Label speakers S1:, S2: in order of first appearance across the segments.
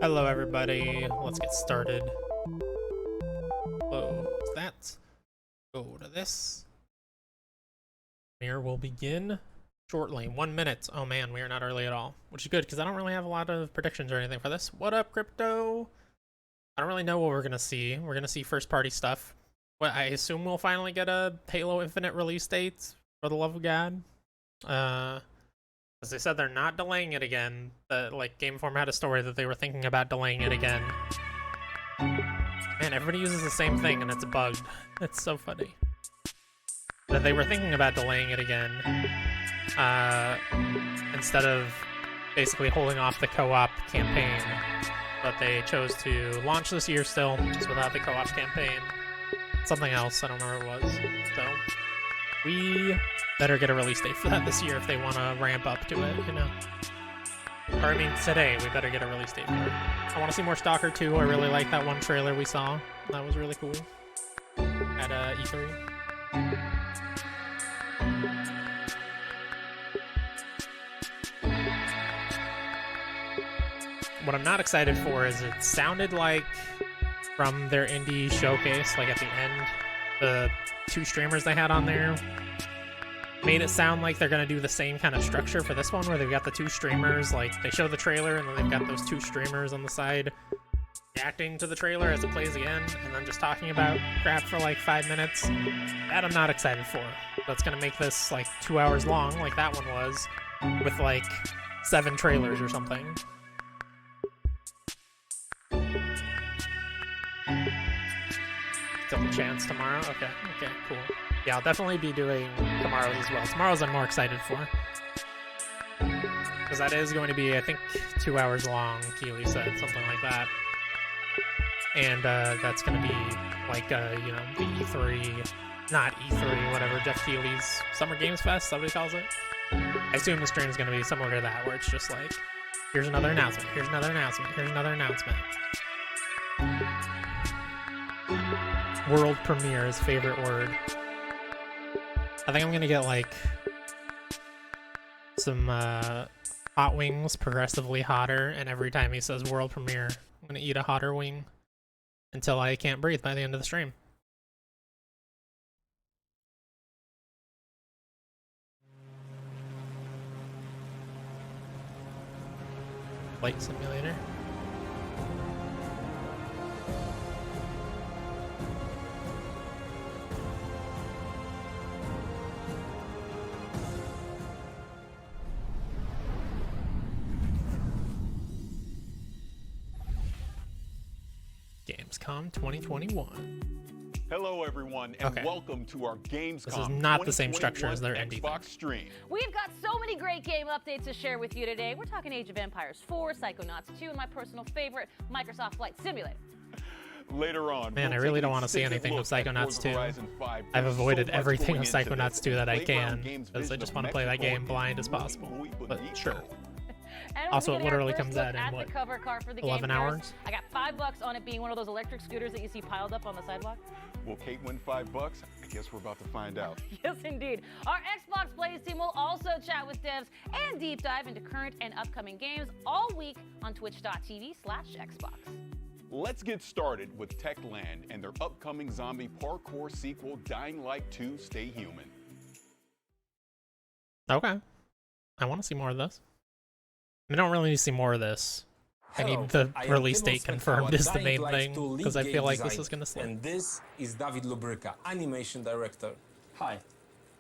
S1: Hello everybody, let's get started. Close that. Go to this. Premiere will begin shortly. 1 minute. Oh man, we are not early at all. Which is good, because I don't really have a lot of predictions or anything for this. What up, crypto? I don't really know what we're going to see. We're going to see first party stuff. What I assume we'll finally get a Halo Infinite release date, for the love of God. As they said, they're not delaying it again. Like, Game Informer had a story that they were thinking about delaying it again. Man, everybody uses the same thing and it's bugged. It's so funny. That they were thinking about delaying it again. Instead of basically holding off the co-op campaign. But they chose to launch this year still, just without the co-op campaign. Something else, I don't know where it was. So, we better get a release date for that this year if they want to ramp up to it, you know? Or, I mean, today, we better get a release date for it. I want to see more Stalker 2. I really like that one trailer we saw. That was really cool. At E3. What I'm not excited for is it sounded like from their indie showcase, like at the end, the 2 streamers they had on there made it sound like they're gonna do the same kind of structure for this one, where they've got the 2 streamers, like they show the trailer and then they've got those 2 streamers on the side reacting to the trailer as it plays again, and then just talking about crap for like 5 minutes. That I'm not excited for. That's gonna make this like 2 hours long, like that one was, with like 7 trailers or something. Still a chance tomorrow? Okay, cool. Yeah, I'll definitely be doing tomorrow's as well. Tomorrow's I'm more excited for. Because that is going to be, I think, 2 hours long, Keely said, something like that. And that's going to be like, you know, the E3, not E3, whatever, Jeff Keely's Summer Games Fest, somebody calls it. I assume the stream is going to be similar to that, where it's just like, here's another announcement, here's another announcement, here's another announcement. World premiere, his favorite word. I think I'm gonna get like some hot wings, progressively hotter, and every time he says world premiere, I'm gonna eat a hotter wing until I can't breathe by the end of the stream. Flight simulator. Gamescom 2021.
S2: Hello everyone, and welcome to our Gamescom.
S1: This is not the same structure as their indie
S2: Xbox stream.
S3: We've got so many great game updates to share with you today. We're talking Age of Empires 4, Psychonauts 2, and my personal favorite, Microsoft Flight Simulator.
S2: Later on,
S1: man, I really don't want to see anything of Psychonauts 2. I've avoided everything of Psychonauts 2 that I can, because I just want to play that game blind as possible. But sure. Also, it literally comes out in, what, 11 hours?
S3: I got $5 on it being one of those electric scooters that you see piled up on the sidewalk.
S2: Will Kate win $5? I guess we're about to find out.
S3: Yes, indeed. Our Xbox Plays team will also chat with devs and deep dive into current and upcoming games all week on twitch.tv/Xbox.
S2: Let's get started with Techland and their upcoming zombie parkour sequel, Dying Light 2: Stay Human.
S1: Okay. I want to see more of this. I don't really need to see more of this. I need the release date confirmed is the main thing, because I feel like this is going to slip.
S4: And this is David Lubrica, animation director. Hi.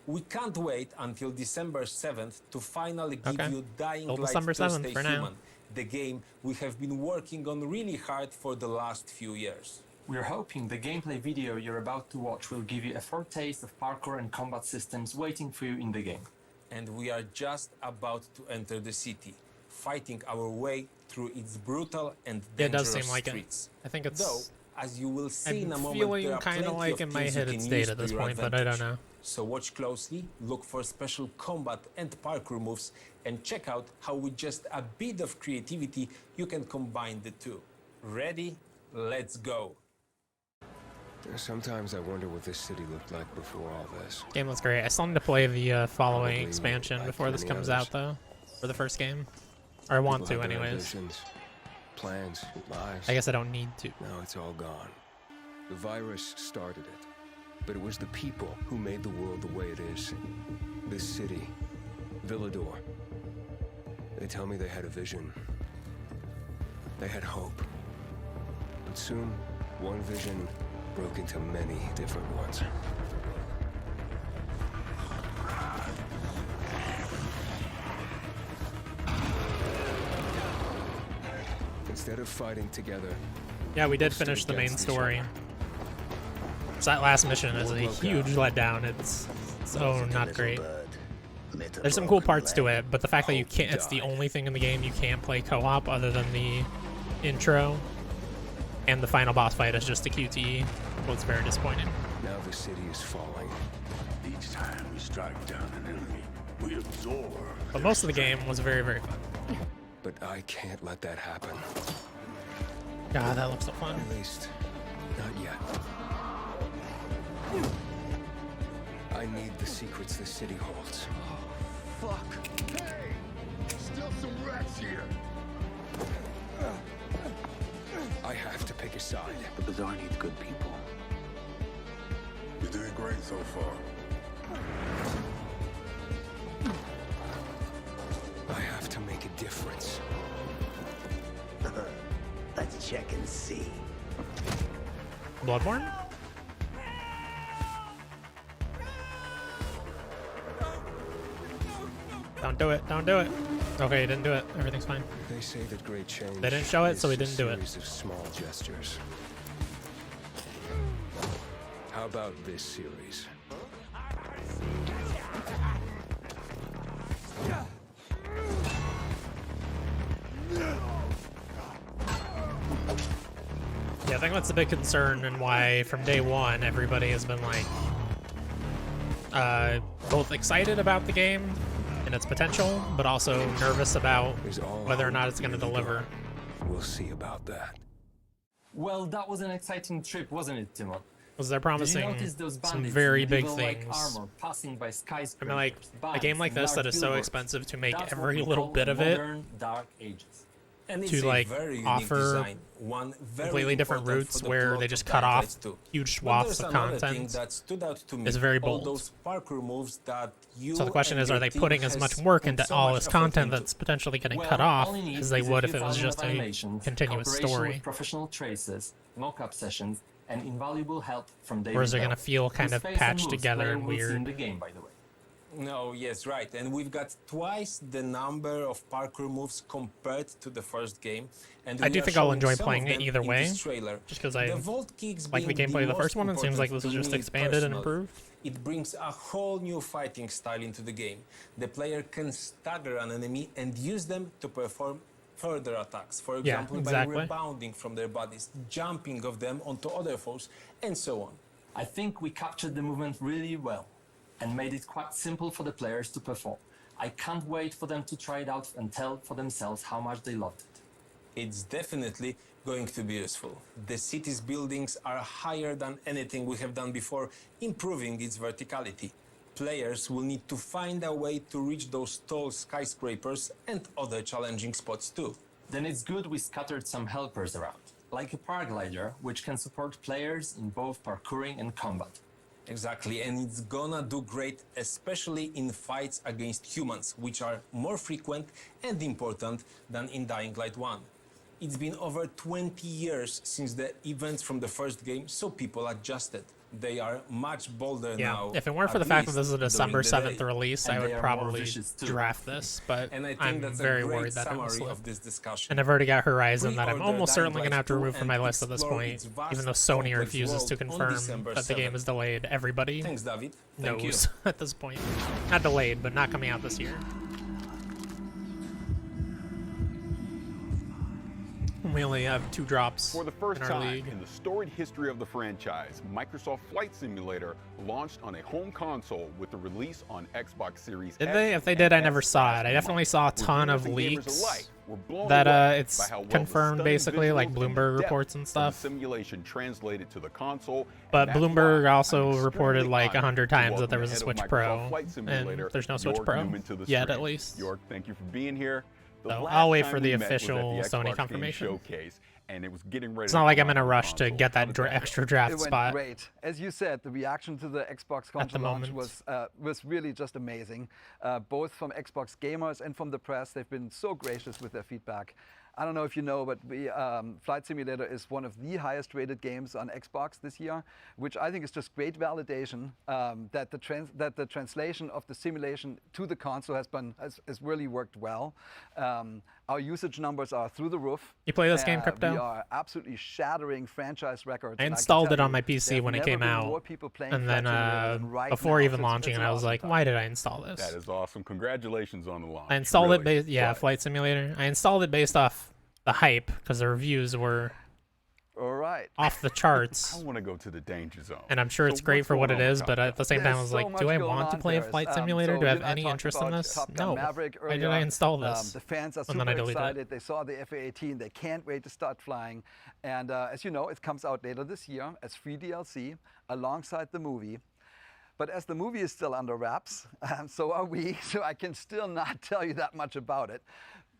S4: We can't wait until December 7th to finally give you Dying Light
S1: December 7th
S4: 2: Stay
S1: for now.
S4: Human, the game we have been working on really hard for the last few years.
S5: We're hoping the gameplay video you're about to watch will give you a foretaste of parkour and combat systems waiting for you in the game.
S4: And we are just about to enter the city, fighting our way through its brutal and dangerous streets.
S1: I think it's...
S4: Though, as you will see in a moment,
S1: feeling
S4: there are
S1: kind of like in my head it's date at this point, but I don't know.
S4: So watch closely, look for special combat and parkour moves, and check out how with just a bit of creativity you can combine the two. Ready? Let's go.
S6: Sometimes I wonder what this city looked like before all this.
S1: Game looks great. I still need to play the following expansion before this comes out, though, for the first game. Or I want to, anyways.
S6: Plans, lives.
S1: I guess I don't need to.
S6: Now it's all gone. The virus started it, but it was the people who made the world the way it is. This city, Villador. They tell me they had a vision. They had hope. But soon, one vision broke into many different ones. Instead of fighting together,
S1: Yeah, we did finish the main story. So that last mission is a huge letdown. It's so not great. There's some cool parts to it, but the fact that you can't, it's the only thing in the game you can't play co-op other than the intro, and the final boss fight is just a QTE. Well, it's very disappointing.
S6: now the city is falling.
S7: Each time we strike down an enemy, we absorb.
S1: But most of the game was very, very fun.
S6: But I can't let that happen.
S1: God, that looks so fun.
S6: At least, not yet. I need the secrets the city holds.
S7: Fuck. Hey! Still some rats here.
S6: I have to pick a side.
S7: The bazaar needs good people. You're doing great so far.
S6: I have to make a difference.
S7: Let's check and see.
S1: Bloodborne? Don't do it. Don't do it. Okay, you didn't do it. Everything's fine.
S6: They say that great change.
S1: They didn't show it,
S6: is
S1: so we
S6: a
S1: didn't do it.
S6: series of small gestures. How about this series?
S1: Yeah, I think that's the big concern and why from day one everybody has been like both excited about the game and its potential, but also nervous about
S6: Is all
S1: whether or not
S6: hope
S1: it's going to
S6: really
S1: deliver.
S6: gone? We'll see about that.
S5: Well, that was an exciting trip, wasn't it, Timo?
S1: Because they're
S5: Did you
S1: promising
S5: notice those
S1: some
S5: bandits
S1: very
S5: in
S1: big
S5: medieval-like
S1: things.
S5: armor passing by
S1: I
S5: skyscrapers,
S1: mean, like, a
S5: bands,
S1: game like
S5: and
S1: this that
S5: large
S1: is so
S5: billboards?
S1: expensive to make
S5: That's what
S1: every
S5: we
S1: little
S5: call
S1: bit of it
S5: modern Dark Ages.
S4: And it's
S1: to
S4: a
S1: like
S4: very unique
S1: offer
S4: design. One very
S1: completely different
S4: important
S1: routes
S4: for the
S1: where
S4: plot
S1: they
S4: of
S1: just cut
S4: Dying
S1: off
S4: Light 2.
S1: huge
S4: But
S1: swaths
S4: there's
S1: of
S4: another thing
S1: content.
S4: that stood out to me.
S1: It's very
S4: All
S1: bold.
S4: those parkour moves that you
S1: So the question
S4: and
S1: is,
S4: your
S1: are they
S4: team
S1: putting as
S4: has
S1: much work
S4: put
S1: into
S4: so
S1: all
S4: much
S1: this
S4: effort
S1: content
S4: into?
S1: that's potentially getting
S5: Well,
S1: cut off
S5: all you need
S1: as they
S5: is
S1: would
S5: a
S1: if
S5: few
S1: it was
S5: thousand
S1: just
S5: of
S1: a
S5: animations,
S1: continuous
S5: cooperation
S1: story?
S5: with professional traces, mock-up sessions, and invaluable help from David
S1: Or is it
S5: Bell,
S1: going to feel kind
S5: whose
S1: of
S5: face and
S1: patched
S5: moves
S1: together
S5: player
S1: and
S5: will see in
S1: weird?
S5: the game, by the way.
S4: No, yes, right. And we've got twice the number of parkour moves compared to the first game. And
S1: I
S4: we
S1: do
S4: are
S1: think I'll
S4: showing
S1: enjoy
S4: some
S1: playing
S4: of
S1: it
S4: them
S1: either
S4: in
S1: way,
S4: this trailer.
S1: just 'cause I
S4: The vault kicks
S1: like the
S4: being
S1: gameplay of the
S4: most
S1: first one, and it seems like
S4: important
S1: this is
S4: to
S1: just
S4: me
S1: expanded and
S4: personally.
S1: improved.
S4: It brings a whole new fighting style into the game. The player can stagger an enemy and use them to perform further attacks. For
S1: Yeah,
S4: example,
S1: exactly.
S4: by rebounding from their bodies, jumping of them onto other foes, and so on.
S5: I think we captured the movement really well and made it quite simple for the players to perform. I can't wait for them to try it out and tell for themselves how much they loved it.
S4: It's definitely going to be useful. The city's buildings are higher than anything we have done before, improving its verticality. Players will need to find a way to reach those tall skyscrapers and other challenging spots too.
S5: Then it's good we scattered some helpers around, like a paraglider, which can support players in both parkouring and combat.
S4: Exactly, and it's gonna do great, especially in fights against humans, which are more frequent and important than in Dying Light 1. It's been over 20 years since the events from the first game, so people adjusted. They are much bolder
S1: Yeah,
S4: now.
S1: if it weren't for
S4: at
S1: the fact that
S4: least
S1: this is a
S4: during
S1: December
S4: the
S1: 7th
S4: day.
S1: release,
S5: And
S1: I
S5: they
S1: would
S5: are more
S1: probably
S5: vicious too.
S1: draft this, but
S4: And I think
S1: I'm
S4: that's
S1: very
S4: a great
S1: worried that it was
S4: summary
S1: slipped.
S4: of this discussion.
S1: And I've already got Horizon that I'm
S4: Pre-order
S1: almost
S4: Dying
S1: certainly going to
S4: Light
S1: have to
S4: 2
S1: remove from my
S4: and
S1: list at this
S4: explore
S1: point,
S4: its vast,
S1: even though Sony
S4: complex
S1: refuses to
S4: world on
S1: confirm
S4: December
S1: that the game
S4: 7th.
S1: is delayed. Everybody
S4: Thanks, David. Thank you.
S1: knows at this point. Not delayed, but not coming out this year. We only have 2 drops
S2: For the first
S1: in our
S2: time
S1: league.
S2: in the storied history of the franchise, Microsoft Flight Simulator launched on a home console with the release on Xbox Series
S1: Did
S2: X
S1: they? If they
S2: and
S1: did, I
S2: S
S1: never saw
S2: last
S1: it. I definitely
S2: month.
S1: saw a ton
S2: Reviewers
S1: of
S2: and gamers
S1: leaks
S2: alike were blown
S1: that
S2: away
S1: it's
S2: by how well the
S1: confirmed
S2: stunning
S1: basically, like
S2: visuals and
S1: Bloomberg
S2: depth
S1: reports and
S2: from the
S1: stuff.
S2: simulation translated to the console,
S1: But
S2: and that's
S1: Bloomberg
S2: why
S1: also
S2: I'm
S1: reported
S2: extremely
S1: like
S2: honored
S1: 100
S2: to
S1: times that
S2: welcome
S1: there was a
S2: the head
S1: Switch
S2: of
S1: Pro,
S2: Microsoft Flight
S1: and
S2: Simulator,
S1: there's no Switch
S2: York
S1: Pro
S2: Newman, to the
S1: yet,
S2: stream.
S1: at least.
S2: York, thank you for being here. The
S1: So
S2: last
S1: I'll wait
S2: time
S1: for
S2: we
S1: the
S2: met was at
S1: official
S2: the
S1: Sony
S2: Xbox Game
S1: confirmation.
S2: Showcase, and it was getting ready
S1: It's
S2: to
S1: not like
S2: come
S1: I'm in
S2: out
S1: a
S2: on
S1: rush to
S2: console.
S1: get
S2: How
S1: that
S2: did go?
S1: extra draft
S8: It went
S1: spot.
S8: great. As you said, the reaction to the Xbox console launch was really just amazing. Both from Xbox gamers and from the press, they've been so gracious with their feedback. I don't know if you know, but Flight Simulator is one of the highest rated games on Xbox this year, which I think is just great validation that the translation of the simulation to the console has really worked well. Our usage numbers are through the roof.
S1: You play this game, Crypto?
S8: We are absolutely shattering franchise records.
S1: I
S8: and
S1: installed
S8: can
S1: it
S8: tell
S1: on my
S8: you,
S1: PC
S8: there have
S1: when it
S8: never
S1: came
S8: been
S1: out,
S8: more people playing
S1: and
S8: Flight
S1: then
S8: Simulator than right
S1: before
S8: now.
S1: even
S8: So
S1: launching
S8: it's
S1: it,
S8: an
S1: I was
S8: awesome
S1: like,
S8: time.
S1: why did I install this?
S2: That is awesome. Congratulations on the launch.
S1: I installed it
S2: Really.
S1: based, yeah,
S2: But
S1: Flight Simulator. I installed it based off the hype because the reviews were
S8: All right.
S1: off the charts.
S2: I want to go to the danger zone.
S1: And I'm sure
S2: So
S1: it's great
S2: what's
S1: for what
S2: going
S1: it
S2: on
S1: is,
S2: with
S1: but
S2: Top
S1: at the same time, I
S8: There's
S1: was
S8: so
S1: like,
S8: much
S1: do I
S8: going
S1: want to
S8: on,
S1: play
S8: Paris.
S1: Flight Simulator?
S8: So
S1: Do I
S8: you
S1: have
S8: and I
S1: any
S8: talked
S1: interest
S8: about
S1: in this?
S8: Top Gun
S1: No.
S8: Maverick
S1: Why did I
S8: earlier.
S1: install this?
S8: The fans are
S1: And then I
S8: super
S1: deleted it.
S8: excited. They saw the FA-18. They can't wait to start flying. And as you know, it comes out later this year as free DLC alongside the movie. But as the movie is still under wraps, so are we, so I can still not tell you that much about it.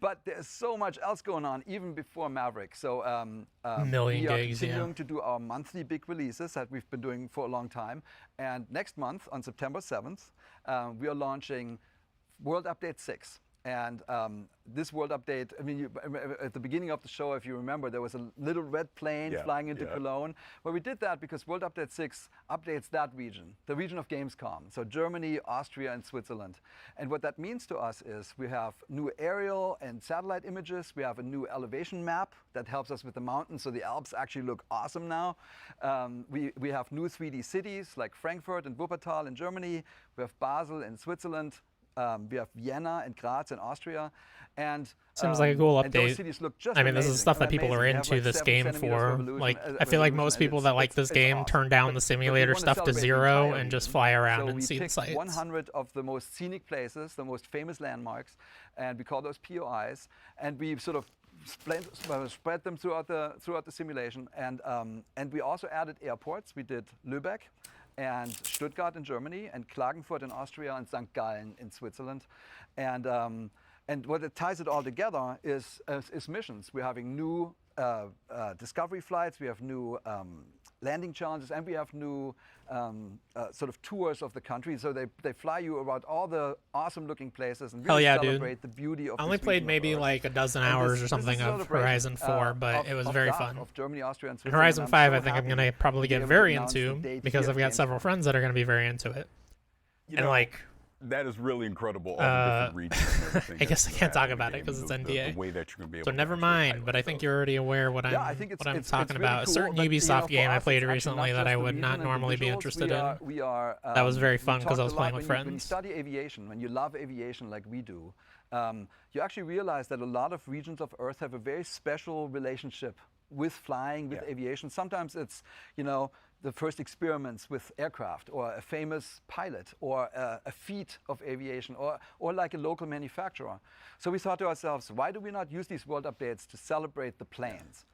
S8: But there's so much else going on even before Maverick. So
S1: Million
S8: we are
S1: gigs, yeah.
S8: continuing to do our monthly big releases that we've been doing for a long time. And next month, on September 7th, we are launching World Update 6. And this world update, I mean, at the beginning of the show, if you remember, there was a little red plane flying into Cologne. Well, we did that because World Update 6 updates that region, the region of Gamescom. So Germany, Austria, and Switzerland. And what that means to us is we have new aerial and satellite images. We have a new elevation map that helps us with the mountains. So the Alps actually look awesome now. We have new 3D cities like Frankfurt and Wuppertal in Germany. We have Basel in Switzerland. We have Vienna and Graz in Austria, and
S1: Seems like a cool
S8: and those
S1: update.
S8: cities look just
S1: I mean, this is
S8: amazing.
S1: stuff that
S8: Amazing.
S1: people are
S8: They have,
S1: into
S8: like,
S1: this
S8: 7
S1: game
S8: centimeters
S1: for.
S8: resolution-
S1: Like, I feel like
S8: resolution,
S1: most
S8: and
S1: people that like this
S8: it's
S1: game
S8: awesome.
S1: turn down the
S8: But we
S1: simulator
S8: wanna
S1: stuff to
S8: celebrate the
S1: 0
S8: entire
S1: and just
S8: region.
S1: fly around
S8: So
S1: and
S8: we
S1: see the
S8: picked
S1: sights.
S8: 100 of the most scenic places, the most famous landmarks, and we call those POIs, and we sort of spread them throughout the simulation, and we also added airports. We did Lübeck and Stuttgart in Germany, and Klagenfurt in Austria, and St. Gallen in Switzerland. And what it ties it all together is missions. We're having new discovery flights, we have new landing challenges, and we have new sort of tours of the country. So they fly you around all the awesome looking places and
S1: Hell
S8: really
S1: yeah, dude.
S8: celebrate the beauty of
S1: I only
S8: this
S1: played
S8: region of
S1: maybe
S8: Earth.
S1: like a dozen
S8: And
S1: hours
S8: this
S1: or
S8: is
S1: something
S8: a
S1: of
S8: celebration,
S1: Horizon 4, but it was very
S8: DACH,
S1: fun.
S8: Of Germany, Austria, and
S1: And
S8: Switzerland.
S1: Horizon
S8: I'm
S1: 5,
S8: so
S1: I think I'm
S8: happy
S1: going to probably
S8: to be
S1: get
S8: able to
S1: very
S8: announce
S1: into
S8: the date
S1: because
S8: here
S1: I've
S8: at
S1: got several
S8: Gamescom.
S1: friends that are going to be very into it.
S2: You
S1: And
S2: know,
S1: like,
S2: that is really incredible. All the different regions and everything
S1: I guess I
S2: that's
S1: can't
S2: gonna
S1: talk
S2: happen
S1: about
S2: in
S1: it
S2: the
S1: 'cause
S2: game,
S1: it's
S2: the
S1: NDA.
S2: way that you're gonna be able
S1: so
S2: to
S1: never
S2: actually
S1: mind,
S2: highlight
S1: but I think
S2: those.
S1: you're already aware what
S8: Yeah, I
S1: I'm
S8: think it's
S1: talking
S8: really
S1: about. A
S8: cool,
S1: certain
S8: but,
S1: Ubisoft
S8: for
S1: game I
S8: us,
S1: played
S8: it's actually
S1: recently
S8: not
S1: that
S8: just
S1: I
S8: the
S1: would
S8: region
S1: not
S8: and the
S1: normally be
S8: visuals.
S1: interested
S8: we
S1: in.
S8: are, we are,
S1: That was very
S8: we
S1: fun 'cause
S8: talked
S1: I was
S8: a
S1: playing
S8: lot
S1: with
S8: when you
S1: friends.
S8: study aviation, when you love aviation like we do, you actually realize that a lot of regions of Earth have a very special relationship with flying, with aviation. Sometimes it's, the first experiments with aircraft, or a famous pilot, or a feat of aviation, or like a local manufacturer. So we thought to ourselves, why do we not use these world updates to celebrate the planes?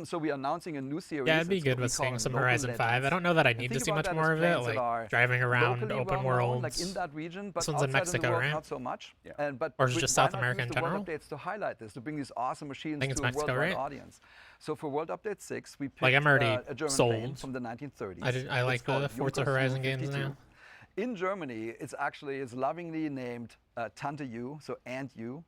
S8: So we are announcing a new series.
S1: Yeah, it'd be
S8: It's
S1: good
S8: what we
S1: with
S8: call
S1: seeing some
S8: Local
S1: Horizon 5.
S8: Legends.
S1: I don't know that I
S8: And
S1: need to
S8: think
S1: see
S8: about
S1: much
S8: that as
S1: more of it,
S8: planes that
S1: like
S8: are
S1: driving around
S8: locally
S1: open
S8: well-known, like
S1: worlds.
S8: in that region, but
S1: This one's in
S8: outside of the
S1: Mexico,
S8: world,
S1: right?
S8: not so much.
S2: Yeah.
S8: But
S1: Or is it
S8: we-
S1: just
S8: why
S1: South
S8: not
S1: America
S8: use
S1: in
S8: the world
S1: general?
S8: updates to highlight this, to bring these awesome machines
S1: think it's
S8: to a
S1: Mexico,
S8: worldwide
S1: right?
S8: audience. So for World Update 6, we picked
S1: Like, I'm already
S8: a German
S1: sold.
S8: plane from the 1930s.
S1: I like
S8: It's called
S1: the Forza
S8: Junkers
S1: Horizon games
S8: U-52.
S1: now.
S8: In Germany, it's lovingly named Tante U, so Aunt U.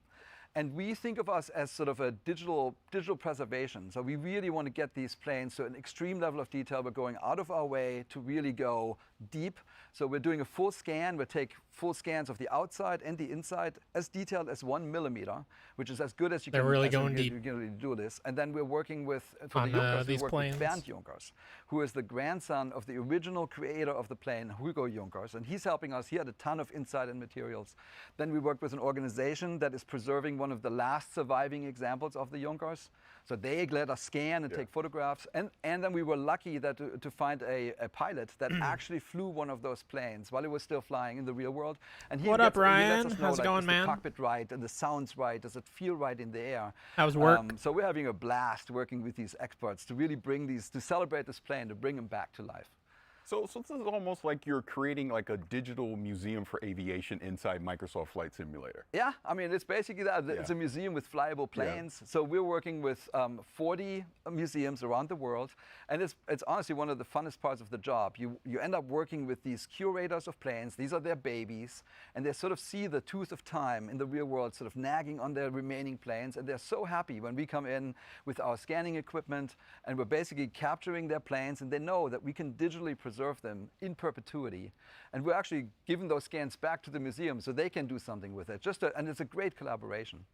S8: And we think of us as sort of a digital preservation. So we really want to get these planes to an extreme level of detail. We're going out of our way to really go deep. So we're doing a full scan. We take full scans of the outside and the inside, as detailed as 1 millimeter, which is as good as you
S1: They're
S8: can.
S1: really
S8: as you
S1: going
S8: can
S1: deep
S8: really do this. And then we're working with for
S1: on,
S8: the Junkers. We
S1: these
S8: work
S1: planes.
S8: with Bernd Junkers, who is the grandson of the original creator of the plane, Hugo Junkers, and he's helping us. He had a ton of insight and materials. Then we worked with an organization that is preserving one of the last surviving examples of the Junkers. So they let us scan and take photographs. And then we were lucky that to find a pilot that actually flew one of those planes while it was still flying in the real world. And he
S1: What up,
S8: gets- and he lets
S1: Ryan?
S8: us know,
S1: How's it
S8: like,
S1: going,
S8: is
S1: man?
S8: the cockpit right, and the sounds right? Does it feel right in the air?
S1: How's work?
S8: So we're having a blast working with these experts to really bring these, to celebrate this plane, to bring them back to life.
S2: So this is almost like you're creating like a digital museum for aviation inside Microsoft Flight Simulator.
S8: Yeah, I mean, it's basically that. It's a museum with flyable planes. So we're working with 40 museums around the world. And it's honestly one of the funnest parts of the job. You end up working with these curators of planes. These are their babies. And they sort of see the tooth of time in the real world sort of nagging on their remaining planes. And they're so happy when we come in with our scanning equipment and we're basically capturing their planes. And they know that we can digitally preserve them in perpetuity, and we're actually giving those scans back to the museum so they can do something with it. And it's a great collaboration.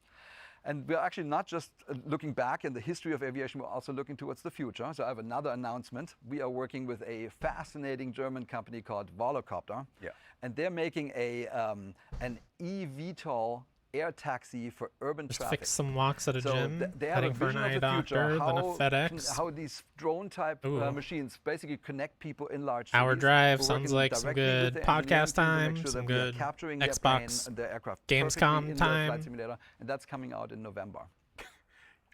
S8: And we're actually not just looking back in the history of aviation, we're also looking towards the future. So I have another announcement. We are working with a fascinating German company called Volocopter, and they're making an eVTOL air taxi for urban traffic.
S1: Fix some locks at a gym,
S8: they have
S1: heading
S8: a
S1: for an
S8: vision
S1: eye
S8: of the future,
S1: doctor, then a FedEx.
S8: how these drone-type machines basically connect people in large
S1: Hour
S8: cities.
S1: drive
S8: We're
S1: sounds
S8: working
S1: like some
S8: directly with
S1: good
S8: the
S1: podcast
S8: engineering team to make
S1: time,
S8: sure
S1: some
S8: that we are
S1: good
S8: capturing their
S1: Xbox,
S8: plane, their aircraft
S1: Gamescom
S8: perfectly in the
S1: time.
S8: Flight Simulator, and that's coming out in November.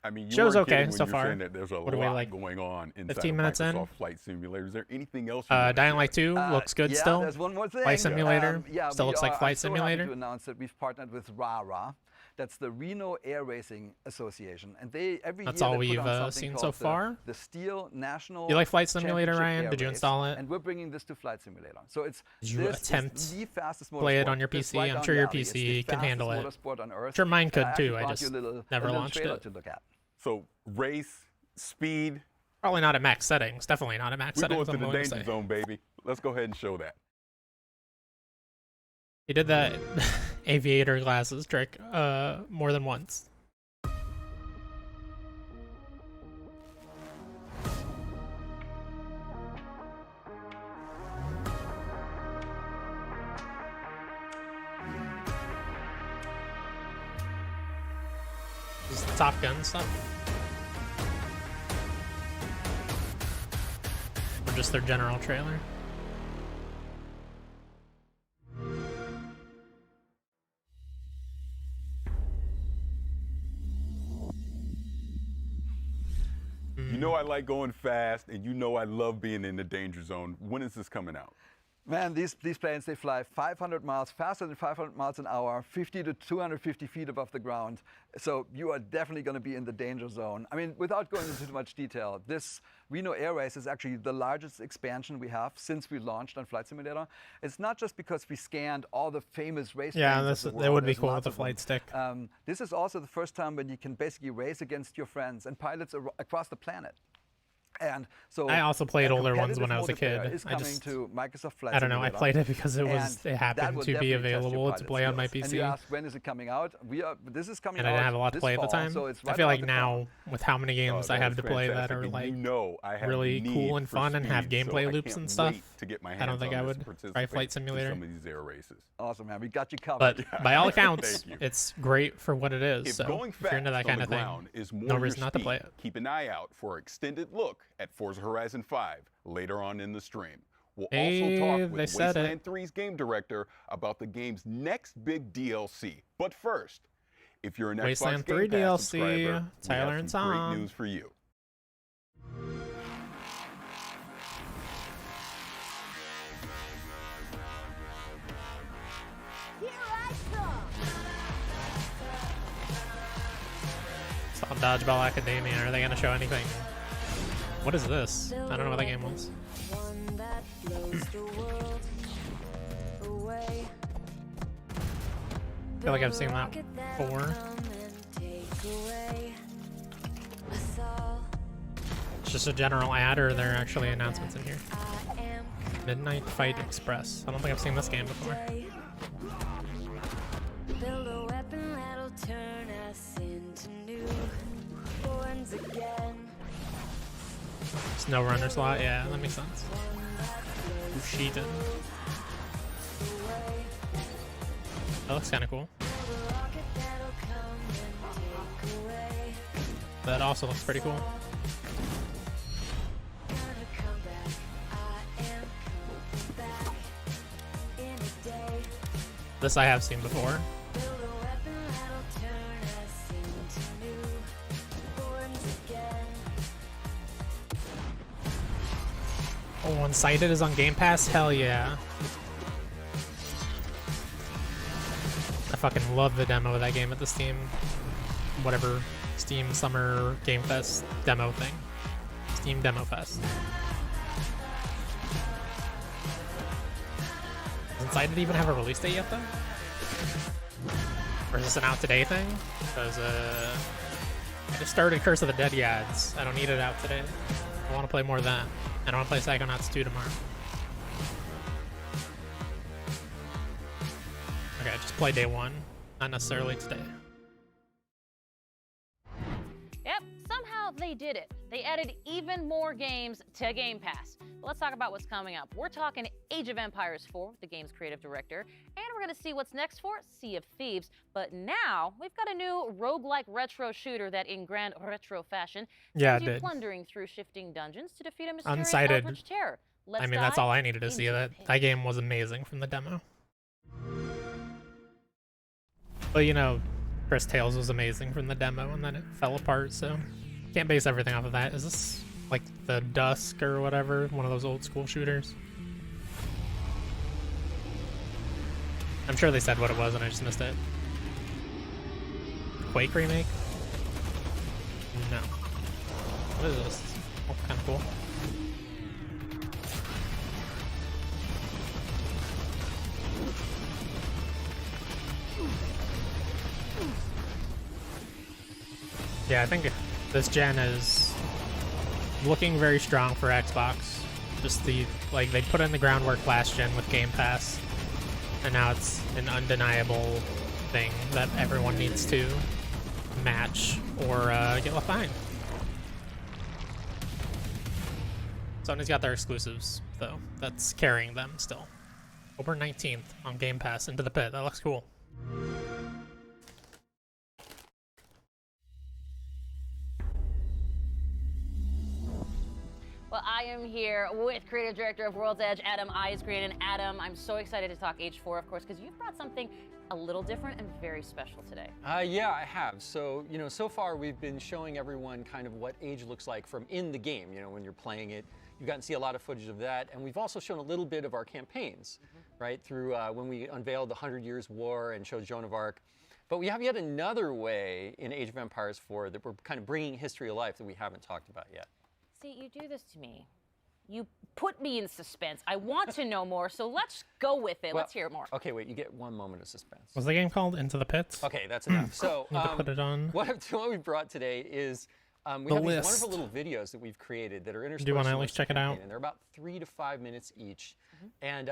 S2: I mean, you
S1: Show's
S2: weren't
S1: okay
S2: kidding when
S1: so
S2: you're
S1: far.
S2: saying that there's a
S1: What are we,
S2: lot
S1: like,
S2: going on inside
S1: 15
S2: of
S1: minutes in?
S2: Microsoft Flight Simulator. Is there anything else you wanna
S1: Dying
S2: share?
S1: Light 2 looks good
S8: yeah,
S1: still.
S8: there's one more thing.
S1: Flight Simulator still looks like
S8: I'm
S1: Flight
S8: so happy
S1: Simulator.
S8: to announce that we've partnered with RARA. That's the Reno Air Racing Association, and they every
S1: That's
S8: year
S1: all
S8: they put
S1: we've
S8: on something
S1: seen so
S8: called
S1: far.
S8: the Steel National.
S1: You like Flight Simulator,
S8: Championship
S1: Ryan?
S8: Air
S1: Did you
S8: Race,
S1: install it?
S8: And we're bringing this to Flight Simulator. So it's
S1: Did you
S8: this
S1: attempt
S8: is the fastest motorsport.
S1: play it on your
S8: It's
S1: PC?
S8: right
S1: I'm
S8: down
S1: sure
S8: the
S1: your
S8: alley. It's
S1: PC
S8: the
S1: can handle
S8: fastest
S1: it.
S8: motorsport on Earth.
S1: Sure, mine could
S8: actually
S1: too. I
S8: brought
S1: just
S8: you a little
S1: never launched
S8: trailer
S1: it.
S8: to look at.
S2: So race, speed.
S1: Probably not at max settings. Definitely not at max
S2: We're going
S1: settings.
S2: to
S1: I'm
S2: the
S1: willing to
S2: danger
S1: say.
S2: zone, baby. Let's go ahead and show that.
S1: He did that aviator glasses trick more than once. This is the Top Gun stuff. Or just their general trailer.
S2: You know I like going fast, and you know I love being in the danger zone. When is this coming out?
S8: Man, these planes, they fly 500 miles, faster than 500 miles an hour, 50 to 250 feet above the ground. So you are definitely going to be in the danger zone. I mean, without going into too much detail, this Reno Air Race is actually the largest expansion we have since we launched on Flight Simulator. It's not just because we scanned all the famous race planes of the world.
S1: That would be
S8: There's
S1: cool
S8: lots
S1: with the
S8: of them.
S1: flight stick.
S8: This is also the first time when you can basically race against your friends and pilots across the planet. And so
S1: I also played
S8: a
S1: older ones when I was a
S8: competitive multiplayer
S1: kid.
S8: Is
S1: I
S8: coming
S1: just-
S8: to Microsoft Flight
S1: I don't know. I
S8: Simulator.
S1: played it because it
S8: And that
S1: happened
S8: will
S1: to be
S8: definitely test your
S1: available to
S8: pilot
S1: play on my
S8: skills. And
S1: PC.
S8: you asked, when is it coming out? This is coming
S1: And
S8: out
S1: I didn't have a lot to
S8: this
S1: play at the
S8: fall,
S1: time.
S8: so it's
S1: I
S8: right
S1: feel
S8: around
S1: like
S8: the
S1: now,
S8: corner.
S1: with how many games I
S2: that
S1: have
S2: is
S1: to play that
S2: fantastic.
S1: are
S2: And
S1: like
S2: you know I have
S1: really
S2: need
S1: cool and
S2: for
S1: fun and have
S2: speed, so
S1: gameplay
S2: I
S1: loops
S2: can't
S1: and stuff,
S2: wait to get my
S1: I don't
S2: hands
S1: think
S2: on
S1: I
S2: this
S1: would
S2: and
S1: try Flight
S2: participate in
S1: Simulator.
S2: some of these air races.
S8: Awesome, man. We got you covered.
S1: But by all accounts,
S2: Thank you.
S1: it's great for what it is.
S2: If
S1: So
S2: going
S1: if you're into that
S2: fast
S1: kind
S2: on
S1: of
S2: the
S1: thing,
S2: ground is more
S1: no
S2: your
S1: reason not to
S2: speed,
S1: play it.
S2: keep an eye out for an extended look at Forza Horizon 5 later on in the stream. We'll
S1: Hey,
S2: also talk
S1: they
S2: with
S1: said it.
S2: Wasteland 3's game director about the game's next big DLC. But first, if you're an
S1: Wasteland
S2: Xbox Game
S1: 3
S2: Pass
S1: DLC,
S2: subscriber,
S1: Tyler
S2: we
S1: and
S2: have some
S1: Tom.
S2: great news for you.
S1: It's on Dodgeball Academia. Are they going to show anything? What is this? I don't know what that game was.
S9: One that blows the world away.
S1: I feel like I've seen that before. It's just a general ad, or are there actually announcements in here? Midnight Fight Express. I don't think I've seen this game before.
S9: Build a weapon that'll turn us into newborns again.
S1: Snow Runner slot? Yeah, that makes sense. Ushiden. That looks kind of cool. That also looks pretty cool. This I have seen before. Oh, Unsighted is on Game Pass? Hell yeah. I fucking love the demo of that game at the Steam, whatever, Steam Summer Game Fest demo thing. Steam Demo Fest. Does Unsighted even have a release date yet, though? Or is this an out today thing? Because, I just started Curse of the Dead ads. I don't need it out today. I want to play more of that. And I want to play Psychonauts 2 tomorrow. Okay, just play day one, not necessarily today.
S3: Yep, somehow they did it. They added even more games to Game Pass. But let's talk about what's coming up. We're talking Age of Empires 4, the game's creative director, and we're going to see what's next for Sea of Thieves. But now, we've got a new roguelike retro shooter that, in grand retro fashion, sends you plundering through shifting dungeons to defeat a mysterious
S1: Unsighted.
S3: eldritch terror. I
S1: mean, that's all I needed to see. That game was amazing from the demo. But you know, Chris Tales was amazing from the demo, and then it fell apart, so can't base everything off of that. Is this like the Dusk or whatever? One of those old school shooters? I'm sure they said what it was and I just missed it. Quake remake? No. What is this? Oh, kind of cool. Yeah, I think this gen is looking very strong for Xbox. Just they put in the groundwork last gen with Game Pass, and now it's an undeniable thing that everyone needs to match or get left behind. Sony's got their exclusives, though. That's carrying them still. October 19th on Game Pass, Into the Pit. That looks cool.
S3: Well, I am here with creative director of World's Edge, Adam Eisgreen. And Adam, I'm so excited to talk Age 4, of course, because you've brought something a little different and very special today.
S10: Yeah, I have. So, you know, so far we've been showing everyone kind of what Age looks like from in the game, you know, when you're playing it. You've gotten to see a lot of footage of that. And we've also shown a little bit of our campaigns, right, through when we unveiled the 100 Years' War and showed Joan of Arc. But we have yet another way in Age of Empires 4 that we're kind of bringing history to life that we haven't talked about yet.
S3: See, you do this to me. You put me in suspense. I want to know more, so let's go with it.
S10: Well,
S3: let's hear more.
S10: Okay, wait, you get one moment of suspense.
S1: Was the game called Into the Pits?
S10: Okay, that's enough. So,
S1: Need to put it on.
S10: What we brought today is we have these wonderful little videos that we've created that are interspersed.
S1: Do you want to at least check it out?
S10: And they're about 3 to 5 minutes each. And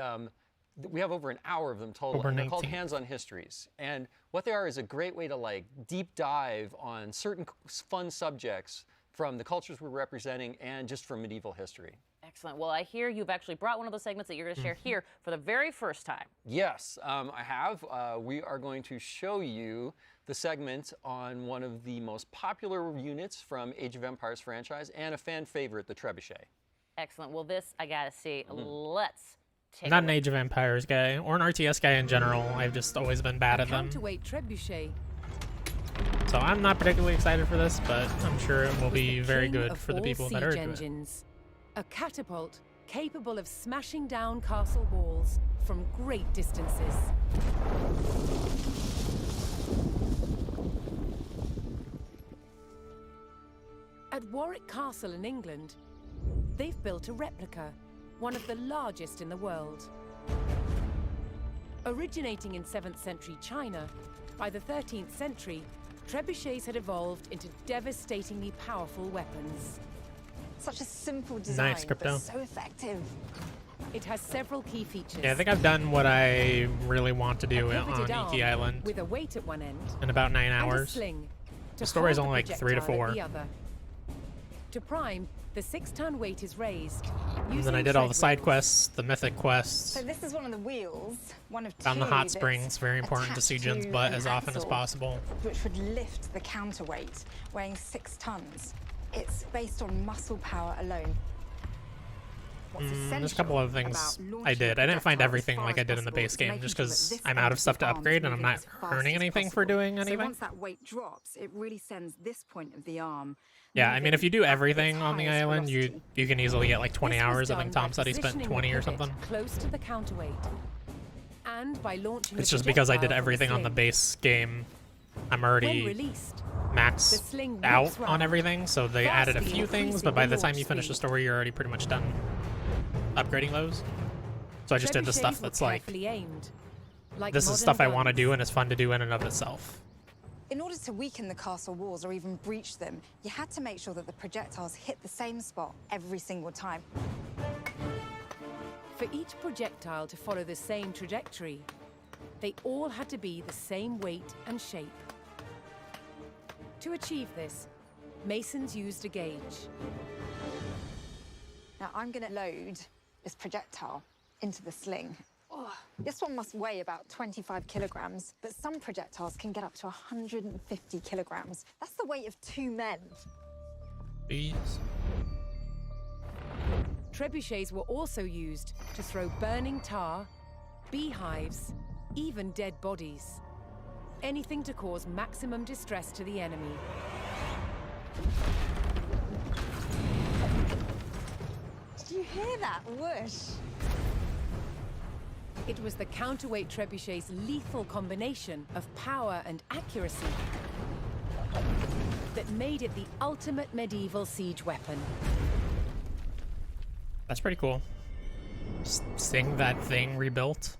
S10: we have over an hour of them total. And they're called Hands-On Histories. And what they are is a great way to like deep dive on certain fun subjects from the cultures we're representing and just from medieval history.
S3: Excellent. Well, I hear you've actually brought one of those segments that you're going to share here for the very first time.
S10: Yes, I have. We are going to show you the segment on one of the most popular units from Age of Empires franchise and a fan favorite, the Trebuchet.
S3: Excellent. Well, this I got to see. Let's take
S1: Not an Age of Empires guy or an RTS guy in general. I've just always been bad at them.
S11: Counterweight Trebuchet.
S1: So I'm not particularly excited for this, but I'm sure it will be very good for the people that are into it.
S11: A catapult capable of smashing down castle walls from great distances. At Warwick Castle in England, they've built a replica, one of the largest in the world. Originating in 7th century China, by the 13th century, trebuchets had evolved into devastatingly powerful weapons.
S12: Such a simple design,
S1: nice, Crypto.
S12: but so effective.
S11: It has several key features.
S1: Yeah, I think I've done what I really want to do on Iki Island
S11: with a weight at one end
S1: in about 9 hours.
S11: And a sling
S1: The story's only like 3 to 4.
S11: To prime, the 6-ton weight is raised.
S1: And then I did all the side quests, the mythic quests.
S12: So this is one of the wheels, one of two.
S1: Found the hot springs, very important to see Jin's butt as often as
S12: axle,
S1: possible.
S12: Which would lift the counterweight, weighing 6 tons. It's based on muscle power alone. What's
S1: There's a couple
S12: essential
S1: of things
S12: about
S1: I
S12: launching
S1: did. I didn't find
S12: projectiles
S1: everything
S12: as far
S1: like
S12: as
S1: I did in the
S12: possible
S1: base
S12: is
S1: game,
S12: making
S1: just
S12: sure that
S1: because
S12: this
S1: I'm
S12: end
S1: out of
S12: of the
S1: stuff to
S12: arm's
S1: upgrade and I'm
S12: moving
S1: not
S12: as fast
S1: earning
S12: as
S1: anything for
S12: possible.
S1: doing
S12: So
S1: anything.
S12: once that weight drops, it really sends this point of the arm.
S1: Yeah, I mean, if you do
S12: moving at
S1: everything
S12: its
S1: on the
S12: highest
S1: island,
S12: velocity.
S1: you can easily get like 20
S11: This was
S1: hours. I
S11: done
S1: think
S11: by
S1: Tom said he spent
S11: positioning the
S1: 20 or
S11: pivot
S1: something.
S11: close to the counterweight, and by launching
S1: It's
S11: the
S1: just because I did
S11: projectile from
S1: everything on the
S11: sling.
S1: base game. I'm
S11: When
S1: already
S11: released, the
S1: maxed
S11: sling
S1: out
S11: whips
S1: on
S11: round,
S1: everything, so they added a
S11: vastly
S1: few things,
S11: increasing
S1: but by
S11: the
S1: the time
S11: launch
S1: you finish the
S11: speed.
S1: story, you're already pretty much done upgrading those. So I just did the
S11: Trebuchets
S1: stuff
S11: were
S1: that's like,
S11: carefully aimed, like
S1: this is
S11: modern
S1: stuff I want to
S11: guns.
S1: do and it's fun to do in and of itself.
S12: In order to weaken the castle walls or even breach them, you had to make sure that the projectiles hit the same spot every single time.
S11: For each projectile to follow the same trajectory, they all had to be the same weight and shape. To achieve this, masons used a gauge.
S12: Now I'm going to load this projectile into the sling. Oh, this one must weigh about 25 kilograms, but some projectiles can get up to 150 kilograms. That's the weight of 2 men.
S1: Jeez.
S11: Trebuchets were also used to throw burning tar, beehives, even dead bodies. Anything to cause maximum distress to the enemy.
S12: Did you hear that whoosh?
S11: It was the counterweight trebuchet's lethal combination of power and accuracy that made it the ultimate medieval siege weapon.
S1: That's pretty cool. Just seeing that thing rebuilt.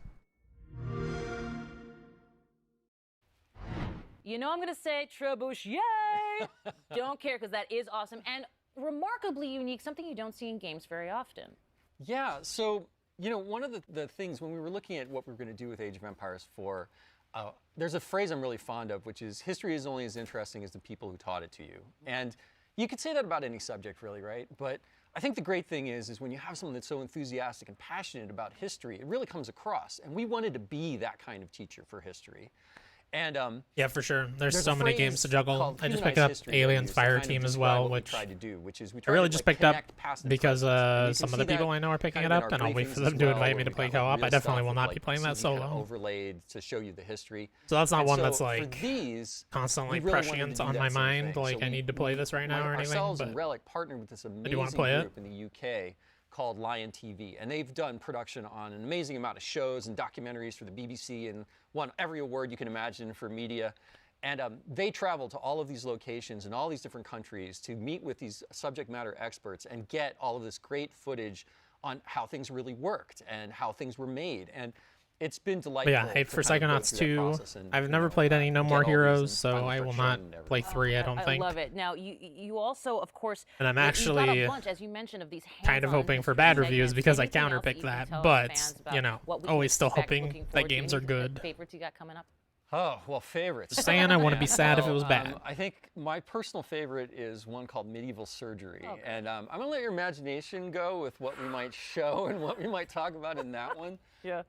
S3: You know I'm gonna say trebuchet. Yay! Don't care, because that is awesome and remarkably unique, something you don't see in games very often.
S10: Yeah, so, you know, one of the things when we were looking at what we were going to do with Age of Empires 4, there's a phrase I'm really fond of, which is, history is only as interesting as the people who taught it to you. And you could say that about any subject, really, right? But I think the great thing is when you have someone that's so enthusiastic and passionate about history, it really comes across. And we wanted to be that kind of teacher for history. And
S1: yeah, for sure. There's so
S10: a
S1: many
S10: phrase
S1: games to juggle.
S10: called
S1: I just
S10: humanized
S1: picked up
S10: history that we
S1: Aliens
S10: use to
S1: Fire
S10: kind of
S1: Team as
S10: describe
S1: well,
S10: what we
S1: which
S10: tried to do, which is we
S1: I
S10: tried
S1: really
S10: to,
S1: just
S10: like,
S1: picked up
S10: connect past and
S1: because
S10: present. And you can
S1: some of
S10: see
S1: the people
S10: that
S1: I know are picking
S10: kind
S1: it
S10: of in
S1: up,
S10: our
S1: and I'll wait
S10: briefings
S1: for them
S10: as
S1: to
S10: well,
S1: invite
S10: where
S1: me to
S10: we've
S1: play
S10: got, like,
S1: co-op.
S10: real
S1: I definitely
S10: stuff
S1: will
S10: with,
S1: not
S10: like,
S1: be playing that
S10: 3D kind of
S1: solo.
S10: overlaid to show you the history.
S1: So that's not
S10: And
S1: one
S10: so
S1: that's
S10: for
S1: like
S10: these,
S1: constantly
S10: we really wanted to
S1: prescient
S10: do
S1: on
S10: that
S1: my
S10: same
S1: mind,
S10: thing.
S1: like
S10: So
S1: I need to play this right now or anything.
S10: Ourselves
S1: But
S10: and Relic partnered with this
S1: I do
S10: amazing
S1: want to play
S10: group
S1: it.
S10: in the UK called Lion TV, and they've done production on an amazing amount of shows and documentaries for the BBC and won every award you can imagine for media. And they travel to all of these locations in all these different countries to meet with these subject matter experts and get all of this great footage on how things really worked and how things were made. And it's been
S1: But
S10: delightful.
S1: yeah, hype
S10: to
S1: for
S10: kind of go
S1: Psychonauts
S10: through that
S1: 2.
S10: process and,
S1: I've
S10: you
S1: never
S10: know,
S1: played any No
S10: get
S1: More
S10: all these
S1: Heroes,
S10: and
S1: so
S10: find the
S1: I will
S10: friction
S1: not
S10: and everything.
S1: play 3, I don't think.
S3: I love it. Now, you also, of course,
S1: And I'm
S3: you got
S1: actually
S3: a bunch, as you mentioned, of these
S1: kind of
S3: hands-on
S1: hoping for
S3: history
S1: bad reviews
S3: segments.
S1: because I
S3: Anything else
S1: counterpicked
S3: you can
S1: that,
S3: tell us
S1: but,
S3: fans
S1: you
S3: about
S1: know,
S3: what we can
S1: always still
S3: expect,
S1: hoping
S3: looking
S1: that
S3: forward to?
S1: games are
S3: Any
S1: good.
S3: favorites you got coming up?
S10: Oh, well, favorites.
S1: Just saying I want to be sad if it was
S10: Well,
S1: bad.
S10: I think my personal favorite is one called Medieval Surgery.
S3: Okay.
S10: And I'm going to let your imagination go with what we might show and what we might talk about in that one.
S3: Yeah.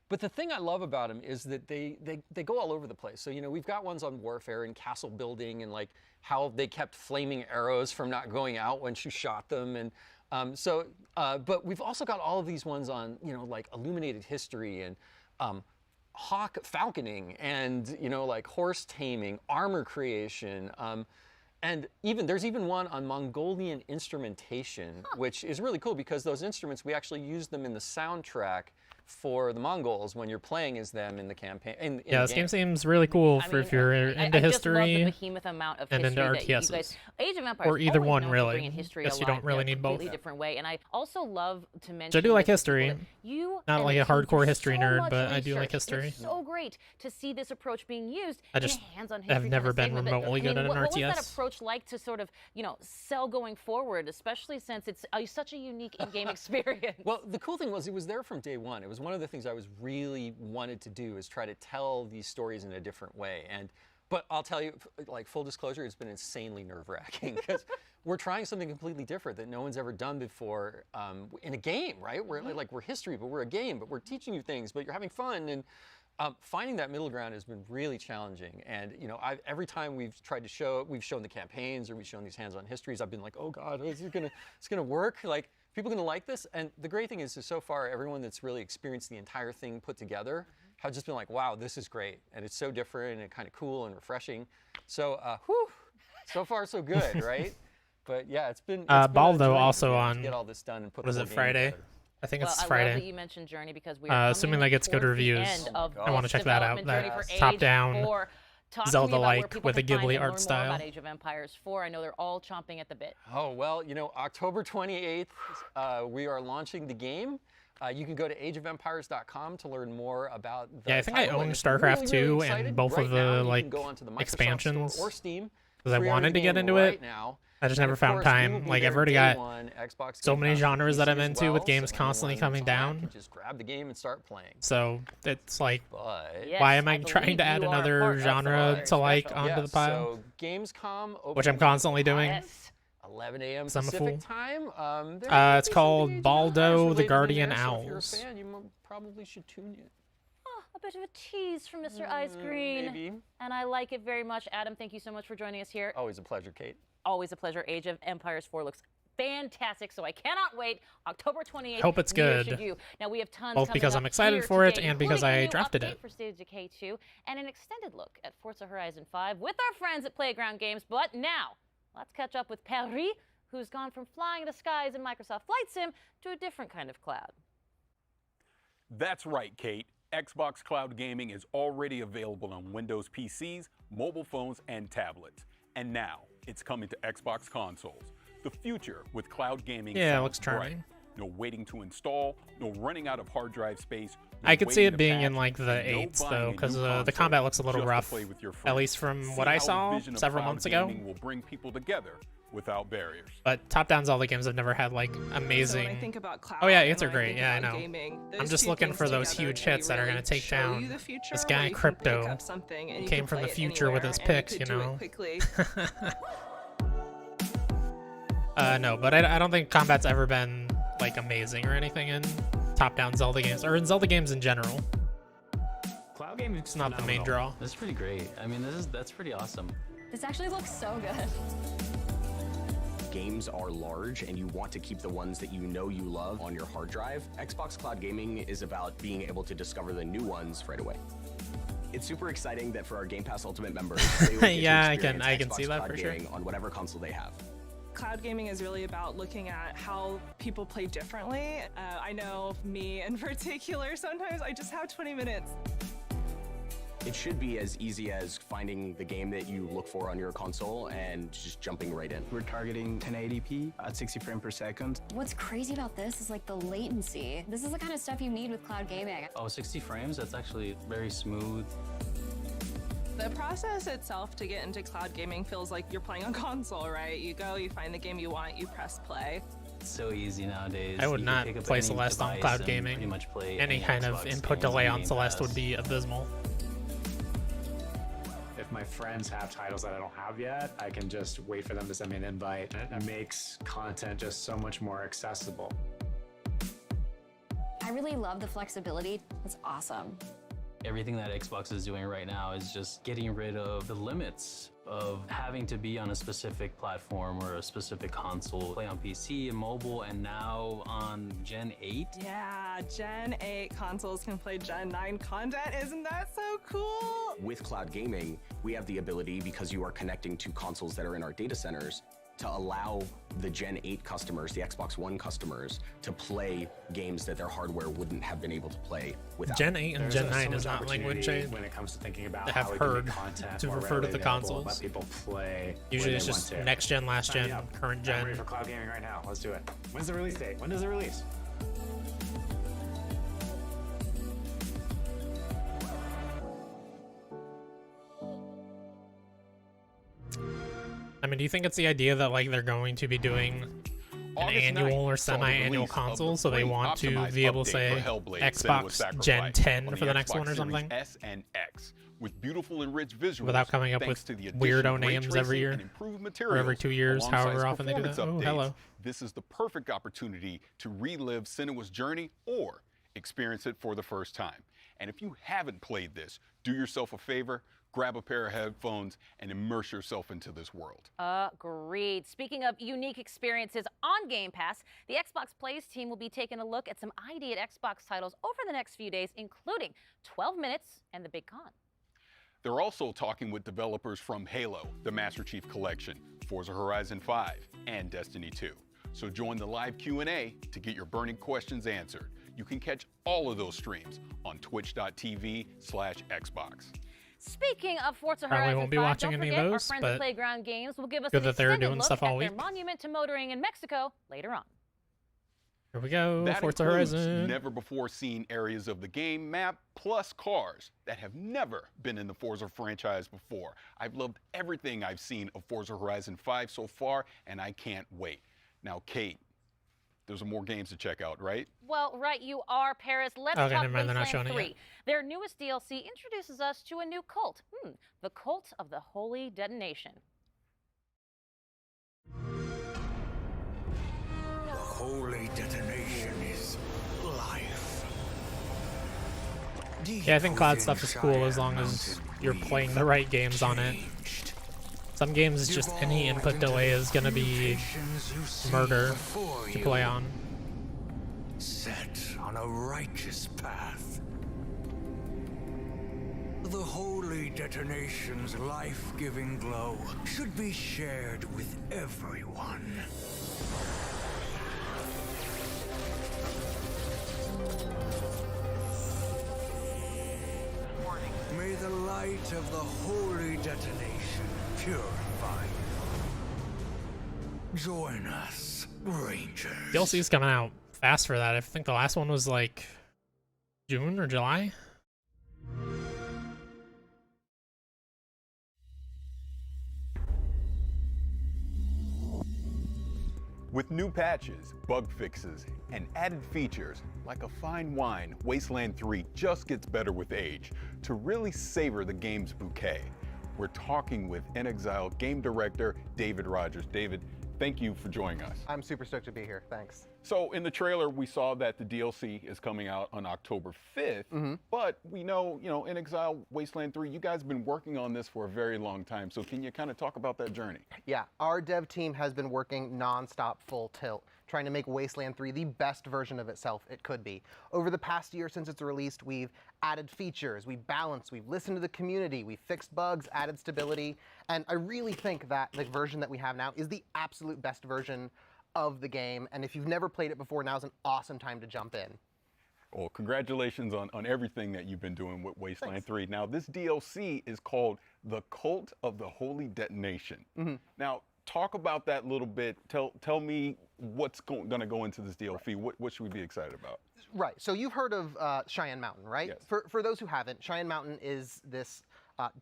S10: But the thing I love about them is that they go all over the place. So, you know, we've got ones on warfare and castle building and like how they kept flaming arrows from not going out when you shot them. And but we've also got all of these ones on, you know, like illuminated history and hawk falconing and, you know, like horse taming, armor creation. And there's even one on Mongolian instrumentation, which is really cool because those instruments, we actually use them in the soundtrack for the Mongols when you're playing as them in the campaign.
S1: Yeah, this game seems really cool for if you're into
S3: I just love the
S1: history
S3: behemoth amount of
S1: and
S3: history
S1: into
S3: that you
S1: RTSs.
S3: guys, Age of Empires,
S1: Or either
S3: always
S1: one,
S3: known for
S1: really.
S3: bringing history
S1: Guess you
S3: alive
S1: don't really
S3: in a
S1: need both.
S3: completely different way. And I also love to mention.
S1: So I do like
S3: that the people
S1: history.
S3: that you
S1: Not
S3: and
S1: like
S3: the
S1: a
S3: team
S1: hardcore
S3: do
S1: history
S3: so
S1: nerd,
S3: much
S1: but I do like
S3: research.
S1: history.
S3: It's so great to see this approach being used
S1: I
S3: in
S1: just
S3: a hands-on
S1: have
S3: history
S1: never
S3: kind of
S1: been
S3: segment.
S1: remotely good at an
S3: what was that
S1: RTS.
S3: approach like to sort of, you know, sell going forward, especially since it's such a unique in-game experience?
S10: Well, the cool thing was it was there from day one. It was one of the things I was really wanted to do is try to tell these stories in a different way. But I'll tell you, like full disclosure, it's been insanely nerve-wracking because we're trying something completely different that no one's ever done before in a game, right? We're we're history, but we're a game, but we're teaching you things, but you're having fun. And finding that middle ground has been really challenging. And you know, every time we've tried to we've shown the campaigns or we've shown these hands-on histories, I've been like, oh God, is it gonna work? Like, people are going to like this. And the great thing is so far, everyone that's really experienced the entire thing put together have just been like, wow, this is great. And it's so different and kind of cool and refreshing. So, so far so good, right? But yeah, it's been
S1: Baldo also on,
S10: to get all this done and put
S1: what is
S10: the
S1: it,
S10: whole game
S1: Friday?
S10: together.
S1: I think it's
S3: I
S1: Friday.
S3: love that you mentioned Journey because we are
S1: assuming that gets good
S3: towards the
S1: reviews.
S3: end of
S1: I want to check that out.
S3: development journey
S1: That
S3: for
S1: top-down
S3: Age 4. Talk to me about where
S1: Zelda-like
S3: people
S1: with a
S3: can find
S1: Ghibli
S3: and
S1: art
S3: learn
S1: style.
S3: more about Age of Empires 4. I know they're all chomping at the bit.
S10: Oh, well, you know, October 28th, we are launching the game. You can go to ageofempires.com to learn more about the
S1: Yeah, I think I
S10: title,
S1: own
S10: and if
S1: StarCraft
S10: you're
S1: 2
S10: excited,
S1: and both
S10: right
S1: of
S10: now,
S1: the
S10: you
S1: like
S10: can go onto the Microsoft
S1: expansions
S10: Store or Steam,
S1: because I
S10: pre-order
S1: wanted
S10: the
S1: to get
S10: game
S1: into
S10: right
S1: it.
S10: now.
S1: I just
S10: And
S1: never
S10: of
S1: found
S10: course, we will
S1: time.
S10: be
S1: Like I've
S10: there
S1: already
S10: day
S1: got
S10: one, Xbox
S1: so
S10: Game
S1: many
S10: Pass for
S1: genres that
S10: PC
S1: I'm
S10: as
S1: into
S10: well,
S1: with
S10: so
S1: games
S10: anyone
S1: constantly
S10: that's
S1: coming
S10: back
S1: down.
S10: can just grab the game and start playing.
S1: So it's like,
S3: Yes,
S1: why am I
S3: I
S1: trying to
S3: believe
S1: add
S3: you are part
S1: another
S3: of
S1: genre
S3: something
S1: to like
S3: special.
S1: onto the pile?
S10: So Gamescom,
S1: Which I'm constantly doing.
S3: Yes.
S10: 11 a.m.
S1: 'Cause I'm a
S10: Pacific
S1: fool.
S10: time. There might
S1: It's
S10: be
S1: called
S10: something Age of
S1: Baldo
S10: Empires
S1: the
S10: related in
S1: Guardian
S10: there, so
S1: Owls.
S10: if you're a fan, you probably should tune in.
S3: Oh, a bit of a tease from Mr. Ice Green.
S10: Maybe.
S3: And I like it very much. Adam, thank you so much for joining us here.
S10: Always a pleasure, Kate.
S3: Always a pleasure. Age of Empires 4 looks fantastic, so I cannot wait. October 28th.
S1: Hope it's
S3: neither
S1: good.
S3: should you. Now we have tons
S1: Both
S3: coming
S1: because
S3: up
S1: I'm excited
S3: here
S1: for it
S3: today,
S1: and because
S3: including a
S1: I
S3: new
S1: drafted
S3: update
S1: it.
S3: for State of Decay 2 and an extended look at Forza Horizon 5 with our friends at Playground Games. But now, let's catch up with Paris, who's gone from flying the skies in Microsoft Flight Sim to a different kind of cloud.
S2: That's right, Kate. Xbox Cloud Gaming is already available on Windows PCs, mobile phones, and tablets. And now, it's coming to Xbox consoles. The future with cloud gaming
S1: Yeah, it
S2: sounds
S1: looks charming.
S2: bright. No waiting to install, no running out of hard drive space. No
S1: I could see
S2: waiting
S1: it
S2: to
S1: being in
S2: patch,
S1: like the
S2: no
S1: 8s
S2: buying
S1: though,
S2: a
S1: because
S2: new
S1: the
S2: console
S1: combat looks a little
S2: just to
S1: rough.
S2: play with your
S1: At
S2: friends.
S1: least from
S2: See
S1: what I
S2: how the
S1: saw
S2: vision of
S1: several
S2: cloud
S1: months ago.
S2: gaming will bring people together without barriers.
S1: But top-down Zelda games have never had like
S13: So
S1: amazing.
S13: when I think about cloud
S1: Oh yeah,
S13: and
S1: its are
S13: when I
S1: great.
S13: think
S1: Yeah, I
S13: about
S1: know.
S13: gaming,
S1: I'm
S13: those
S1: just
S13: two
S1: looking
S13: things
S1: for those
S13: together
S1: huge
S13: can
S1: hits that are
S13: really
S1: going to take
S13: show
S1: down
S13: you the future,
S1: this
S13: where
S1: guy
S13: you can pick
S1: Crypto.
S13: up something and you
S1: Came
S13: can
S1: from
S13: play
S1: the
S13: it
S1: future with
S13: anywhere
S1: his
S13: and you
S1: picks,
S13: could
S1: you
S13: do it
S1: know.
S13: quickly.
S1: No, but I don't think combat's ever been like amazing or anything in top-down Zelda games or in Zelda games in general.
S14: Cloud gaming
S1: It's not the main draw.
S14: That's pretty great. I mean, that's pretty awesome.
S15: This actually looks so good.
S16: Games are large and you want to keep the ones that you know you love on your hard drive. Xbox Cloud Gaming is about being able to discover the new ones right away. It's super exciting that for our Game Pass Ultimate members, they will get
S1: Yeah,
S16: to
S1: I can
S16: experience
S1: see
S16: Xbox
S1: that
S16: Cloud
S1: for sure.
S16: Gaming on whatever console they have.
S13: Cloud gaming is really about looking at how people play differently. I know me in particular, sometimes I just have 20 minutes.
S16: It should be as easy as finding the game that you look for on your console and just jumping right in.
S17: We're targeting 1080p at 60 frames per second.
S15: What's crazy about this is like the latency. This is the kind of stuff you need with cloud gaming.
S14: Oh, 60 frames? That's actually very smooth.
S13: The process itself to get into cloud gaming feels like you're playing on console, right? You go, you find the game you want, you press play.
S14: It's so easy nowadays.
S1: I would
S14: You can
S1: not
S14: pick up
S1: play
S14: any
S1: Celeste on
S14: device
S1: cloud
S14: and
S1: gaming.
S14: pretty much play
S1: Any kind of
S14: Xbox
S1: input
S14: games
S1: delay
S14: on
S1: on
S14: Game
S1: Celeste
S14: Pass.
S1: would be abysmal.
S18: If my friends have titles that I don't have yet, I can just wait for them to send me an invite. It makes content just so much more accessible.
S15: I really love the flexibility. It's awesome.
S14: Everything that Xbox is doing right now is just getting rid of the limits of having to be on a specific platform or a specific console. Play on PC and mobile, and now on Gen 8.
S13: Yeah, Gen 8 consoles can play Gen 9 content. Isn't that so cool?
S16: With cloud gaming, we have the ability, because you are connecting to consoles that are in our data centers, to allow the Gen 8 customers, the Xbox One customers, to play games that their hardware wouldn't have been able to play without.
S1: Gen 8 and
S18: There's
S1: Gen
S18: so
S1: 9
S18: much
S1: is not language I
S18: when it comes to thinking about
S1: have
S18: how we can
S1: heard
S18: make content
S1: to
S18: more
S1: refer to
S18: readily
S1: the
S18: available,
S1: consoles.
S18: let people play.
S1: Usually
S18: when
S1: it's
S18: they
S1: just
S18: want to.
S1: next gen, last
S18: Sign me
S1: gen,
S18: up.
S1: current
S18: I'm
S1: gen.
S18: ready for cloud gaming right now. Let's do it. When's the release date? When does it release?
S1: I mean, do you think it's the idea that like they're going to be doing an
S2: August
S1: annual
S2: 9th
S1: or
S2: saw the
S1: semi-annual
S2: release of the
S1: console, so they
S2: free
S1: want to
S2: optimized
S1: be able to
S2: update
S1: say
S2: for Hellblade:
S1: Xbox
S2: Senua's
S1: Gen
S2: Sacrifice
S1: 10
S2: on
S1: for the next
S2: Xbox
S1: one or
S2: Series
S1: something?
S2: S and X, with beautiful and rich visuals,
S1: Without coming up
S2: thanks
S1: with
S2: to the addition
S1: weirdo
S2: of ray
S1: names every
S2: tracing
S1: year,
S2: and improved
S1: or
S2: materials
S1: every 2 years,
S2: alongside
S1: however often they do that.
S2: performance
S1: Oh,
S2: updates.
S1: hello.
S2: This is the perfect opportunity to relive Senua's journey or experience it for the first time. And if you haven't played this, do yourself a favor, Grab a pair of headphones and immerse yourself into this world.
S3: Agreed. Speaking of unique experiences on Game Pass, the Xbox Plays team will be taking a look at some ID at Xbox titles over the next few days, including 12 Minutes and The Big Con.
S2: They're also talking with developers from Halo, the Master Chief Collection, Forza Horizon 5, and Destiny 2. So join the live Q&A to get your burning questions answered. You can catch all of those streams on twitch.tv/Xbox.
S3: Speaking of Forza
S1: Probably
S3: Horizon
S1: won't be
S3: 5,
S1: watching
S3: don't
S1: any of
S3: forget,
S1: those,
S3: our friends
S1: but
S3: at Playground Games will give us
S1: good
S3: an
S1: that they're
S3: extended
S1: doing
S3: look
S1: stuff
S3: at
S1: all
S3: their
S1: week.
S3: monument to motoring in Mexico later on.
S1: Here we go,
S2: That
S1: Forza
S2: includes
S1: Horizon.
S2: never-before-seen areas of the game map, plus cars that have never been in the Forza franchise before. I've loved everything I've seen of Forza Horizon 5 so far, and I can't wait. Now, Kate, there's more games to check out, right?
S3: Well, right you are, Paris. Let's
S1: Okay,
S3: talk
S1: never mind, they're not
S3: Wasteland
S1: showing it
S3: 3. Their newest DLC introduces us to a new cult. The Cult of the Holy Detonation.
S19: The Holy Detonation is life.
S1: Yeah, I think cloud stuff is cool as long as you're playing the right games on it. Some games, just any input delay is going to be murder to play on.
S19: Set on a righteous path. The Holy Detonation's life-giving glow should be shared with everyone. May the light of the Holy Detonation purify you. Join us, Rangers.
S1: DLC's coming out fast for that. I think the last one was like June or July.
S2: With new patches, bug fixes, and added features, like a fine wine, Wasteland 3 just gets better with age. To really savor the game's bouquet, we're talking with inXile game director David Rogers. David, thank you for joining us.
S20: I'm super stoked to be here, thanks.
S2: So in the trailer, we saw that the DLC is coming out on October 5th, but we know, inXile Wasteland 3, you guys have been working on this for a very long time. So can you kind of talk about that journey?
S20: Yeah, our dev team has been working non-stop full tilt, trying to make Wasteland 3 the best version of itself it could be. Over the past year since it's released, we've added features, we've balanced, we've listened to the community, we've fixed bugs, added stability, and I really think that the version that we have now is the absolute best version of the game, and if you've never played it before, now's an awesome time to jump in.
S2: Well, congratulations on everything that you've been doing with Wasteland 3. Now, this DLC is called The Cult of the Holy Detonation. Now, talk about that a little bit. Tell me what's going to go into this DLC. What should we be excited about?
S20: Right, so you've heard of Cheyenne Mountain, right?
S2: Yes.
S20: For those who haven't, Cheyenne Mountain is this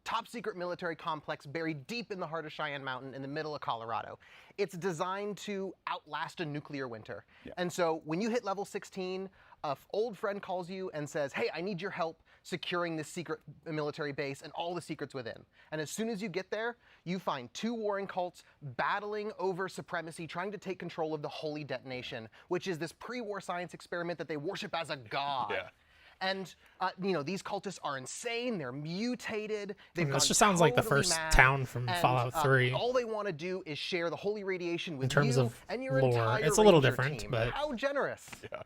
S20: top secret military complex buried deep in the heart of Cheyenne Mountain in the middle of Colorado. It's designed to outlast a nuclear winter. And so when you hit level 16, an old friend calls you and says, hey, I need your help securing this secret military base and all the secrets within. And as soon as you get there, you find two warring cults battling over supremacy, trying to take control of the Holy Detonation, which is this pre-war science experiment that they worship as a god. And, these cultists are insane, they're mutated, they've
S1: This
S20: gone
S1: just sounds like the
S20: totally
S1: first
S20: mad,
S1: town from
S20: and,
S1: Fallout 3.
S20: All they want to do is share the holy radiation with
S1: In terms
S20: you
S1: of
S20: and your
S1: lore.
S20: entire
S1: It's a little
S20: Ranger
S1: different,
S20: team.
S1: but-
S20: How generous.
S2: Yeah,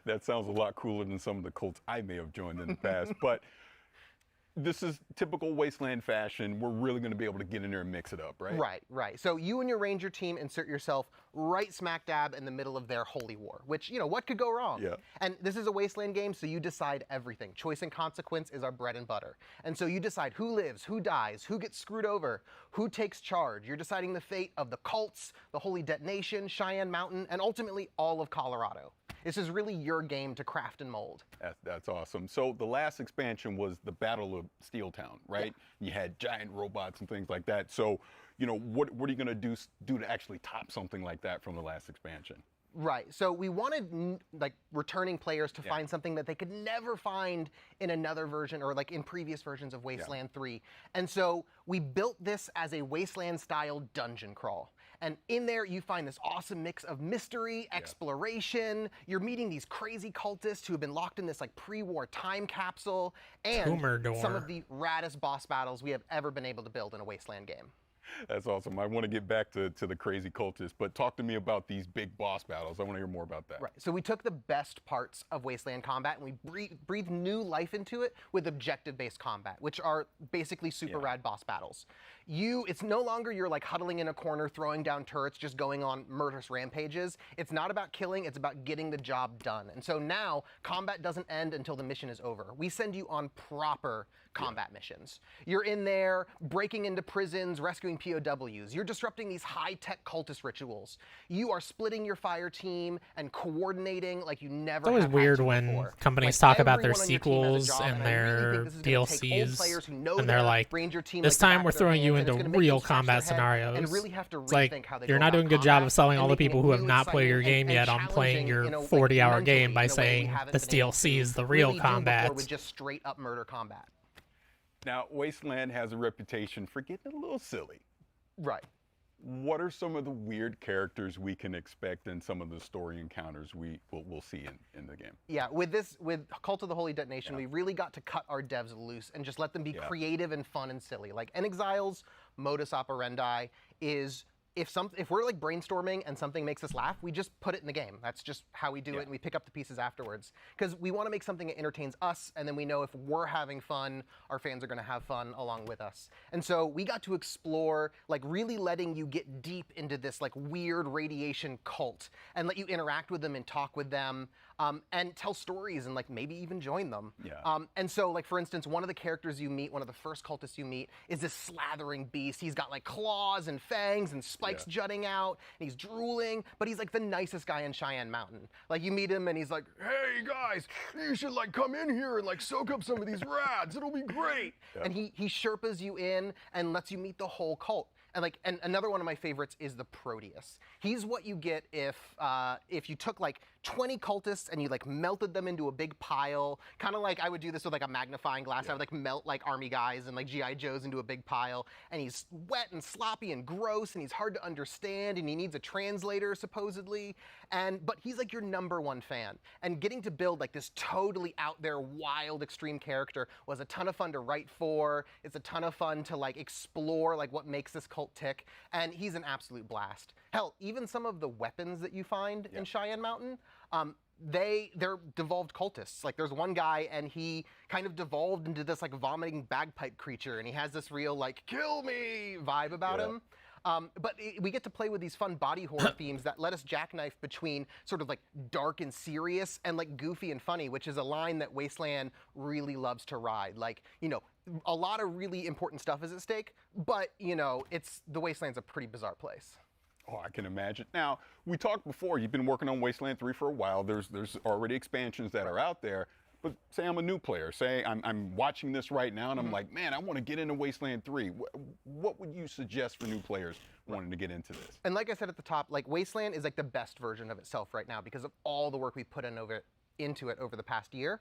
S2: that sounds a lot cooler than some of the cults I may have joined in the past. But this is typical Wasteland fashion. We're really going to be able to get in there and mix it up, right?
S20: Right. So you and your Ranger team insert yourself right smack dab in the middle of their holy war, which, what could go wrong?
S2: Yeah.
S20: And this is a Wasteland game, so you decide everything. Choice and consequence is our bread and butter. And so you decide who lives, who dies, who gets screwed over, who takes charge. You're deciding the fate of the cults, the Holy Detonation, Cheyenne Mountain, and ultimately all of Colorado. This is really your game to craft and mold.
S2: That's awesome. So the last expansion was the Battle of Steeltown, right? You had giant robots and things like that. So, what are you going to do to actually top something like that from the last expansion?
S20: Right. So we wanted returning players to find something that they could never find in another version or in previous versions of Wasteland 3. And so we built this as a Wasteland style dungeon crawl. And in there, you find this awesome mix of mystery, exploration. You're meeting these crazy cultists who have been locked in this like pre-war time capsule, and
S1: Tumor
S20: some
S1: door.
S20: of the raddest boss battles we have ever been able to build in a Wasteland game.
S2: That's awesome. I want to get back to the crazy cultists, but talk to me about these big boss battles. I want to hear more about that.
S20: Right. So we took the best parts of Wasteland combat and we breathed new life into it with objective-based combat, which are basically super rad boss battles. It's no longer you're like huddling in a corner, throwing down turrets, just going on murderous rampages. It's not about killing, it's about getting the job done. And so now combat doesn't end until the mission is over. We send you on proper combat missions. You're in there breaking into prisons, rescuing POWs. You're disrupting these high-tech cultist rituals. You are splitting your fire team and coordinating like you never
S1: It's always
S20: have
S1: weird
S20: had to
S1: when
S20: before.
S1: companies
S20: Like,
S1: talk about their
S20: everyone on your team has a
S1: sequels
S20: job,
S1: and
S20: I really
S1: their
S20: think this is gonna take old
S1: DLCs,
S20: players who know
S1: and they're
S20: their
S1: like,
S20: Ranger team
S1: this
S20: like the
S1: time
S20: back
S1: we're
S20: of their
S1: throwing you
S20: hand, and
S1: into
S20: it's gonna make
S1: real
S20: them scratch
S1: combat
S20: their head
S1: scenarios.
S20: and really have to
S1: It's like,
S20: rethink how they
S1: you're
S20: go
S1: not
S20: about
S1: doing a good job
S20: combat
S1: of selling
S20: and
S1: all the
S20: making
S1: people
S20: it
S1: who have
S20: new,
S1: not played your
S20: exciting,
S1: game
S20: and
S1: yet on playing
S20: challenging,
S1: your
S20: you know, like,
S1: 40-hour game
S20: mentally
S1: by
S20: in a way we
S1: saying
S20: haven't
S1: this
S20: been able
S1: DLC is
S20: to
S1: the real
S20: really do before
S1: combat.
S20: with just straight up murder combat.
S2: Now, Wasteland has a reputation for getting a little silly.
S20: Right.
S2: What are some of the weird characters we can expect in some of the story encounters we'll see in the game?
S20: Yeah, with Cult of the Holy Detonation, we really got to cut our devs loose and just let them be creative and fun and silly. Like Exile's modus operandi is if we're like brainstorming and something makes us laugh, we just put it in the game. That's just how we do it, and we pick up the pieces afterwards. Because we want to make something that entertains us, and then we know if we're having fun, our fans are going to have fun along with us. And so we got to explore, like really letting you get deep into this like weird radiation cult and let you interact with them and talk with them. And tell stories and like maybe even join them. And so like for instance, one of the characters you meet, one of the first cultists you meet, is this slathering beast. He's got like claws and fangs and spikes jutting out, and he's drooling, but he's like the nicest guy in Cheyenne Mountain. Like you meet him and he's like, hey guys, you should like come in here and like soak up some of these rads. It'll be great. And he Sherpas you in and lets you meet the whole cult. And another one of my favorites is the Proteus. He's what you get if you took like 20 cultists and you like melted them into a big pile, kind of like I would do this with like a magnifying glass. I would like melt like army guys and like GI Joes into a big pile, and he's wet and sloppy and gross, and he's hard to understand, and he needs a translator supposedly. But he's like your #1 fan, and getting to build like this totally out there wild extreme character was a ton of fun to write for. It's a ton of fun to like explore like what makes this cult tick, and he's an absolute blast. Hell, even some of the weapons that you find in Cheyenne Mountain, they're devolved cultists. Like there's one guy and he kind of devolved into this like vomiting bagpipe creature, and he has this real like kill me vibe about him. But we get to play with these fun body horror themes that let us jackknife between sort of like dark and serious and like goofy and funny, which is a line that Wasteland really loves to ride. Like, you know, a lot of really important stuff is at stake, but you know, the Wasteland's a pretty bizarre place.
S2: Oh, I can imagine. Now, we talked before, you've been working on Wasteland 3 for a while. There's already expansions that are out there. But say I'm a new player. Say I'm watching this right now and I'm like, man, I want to get into Wasteland 3. What would you suggest for new players wanting to get into this?
S20: And like I said at the top, like Wasteland is like the best version of itself right now because of all the work we've put into it over the past year.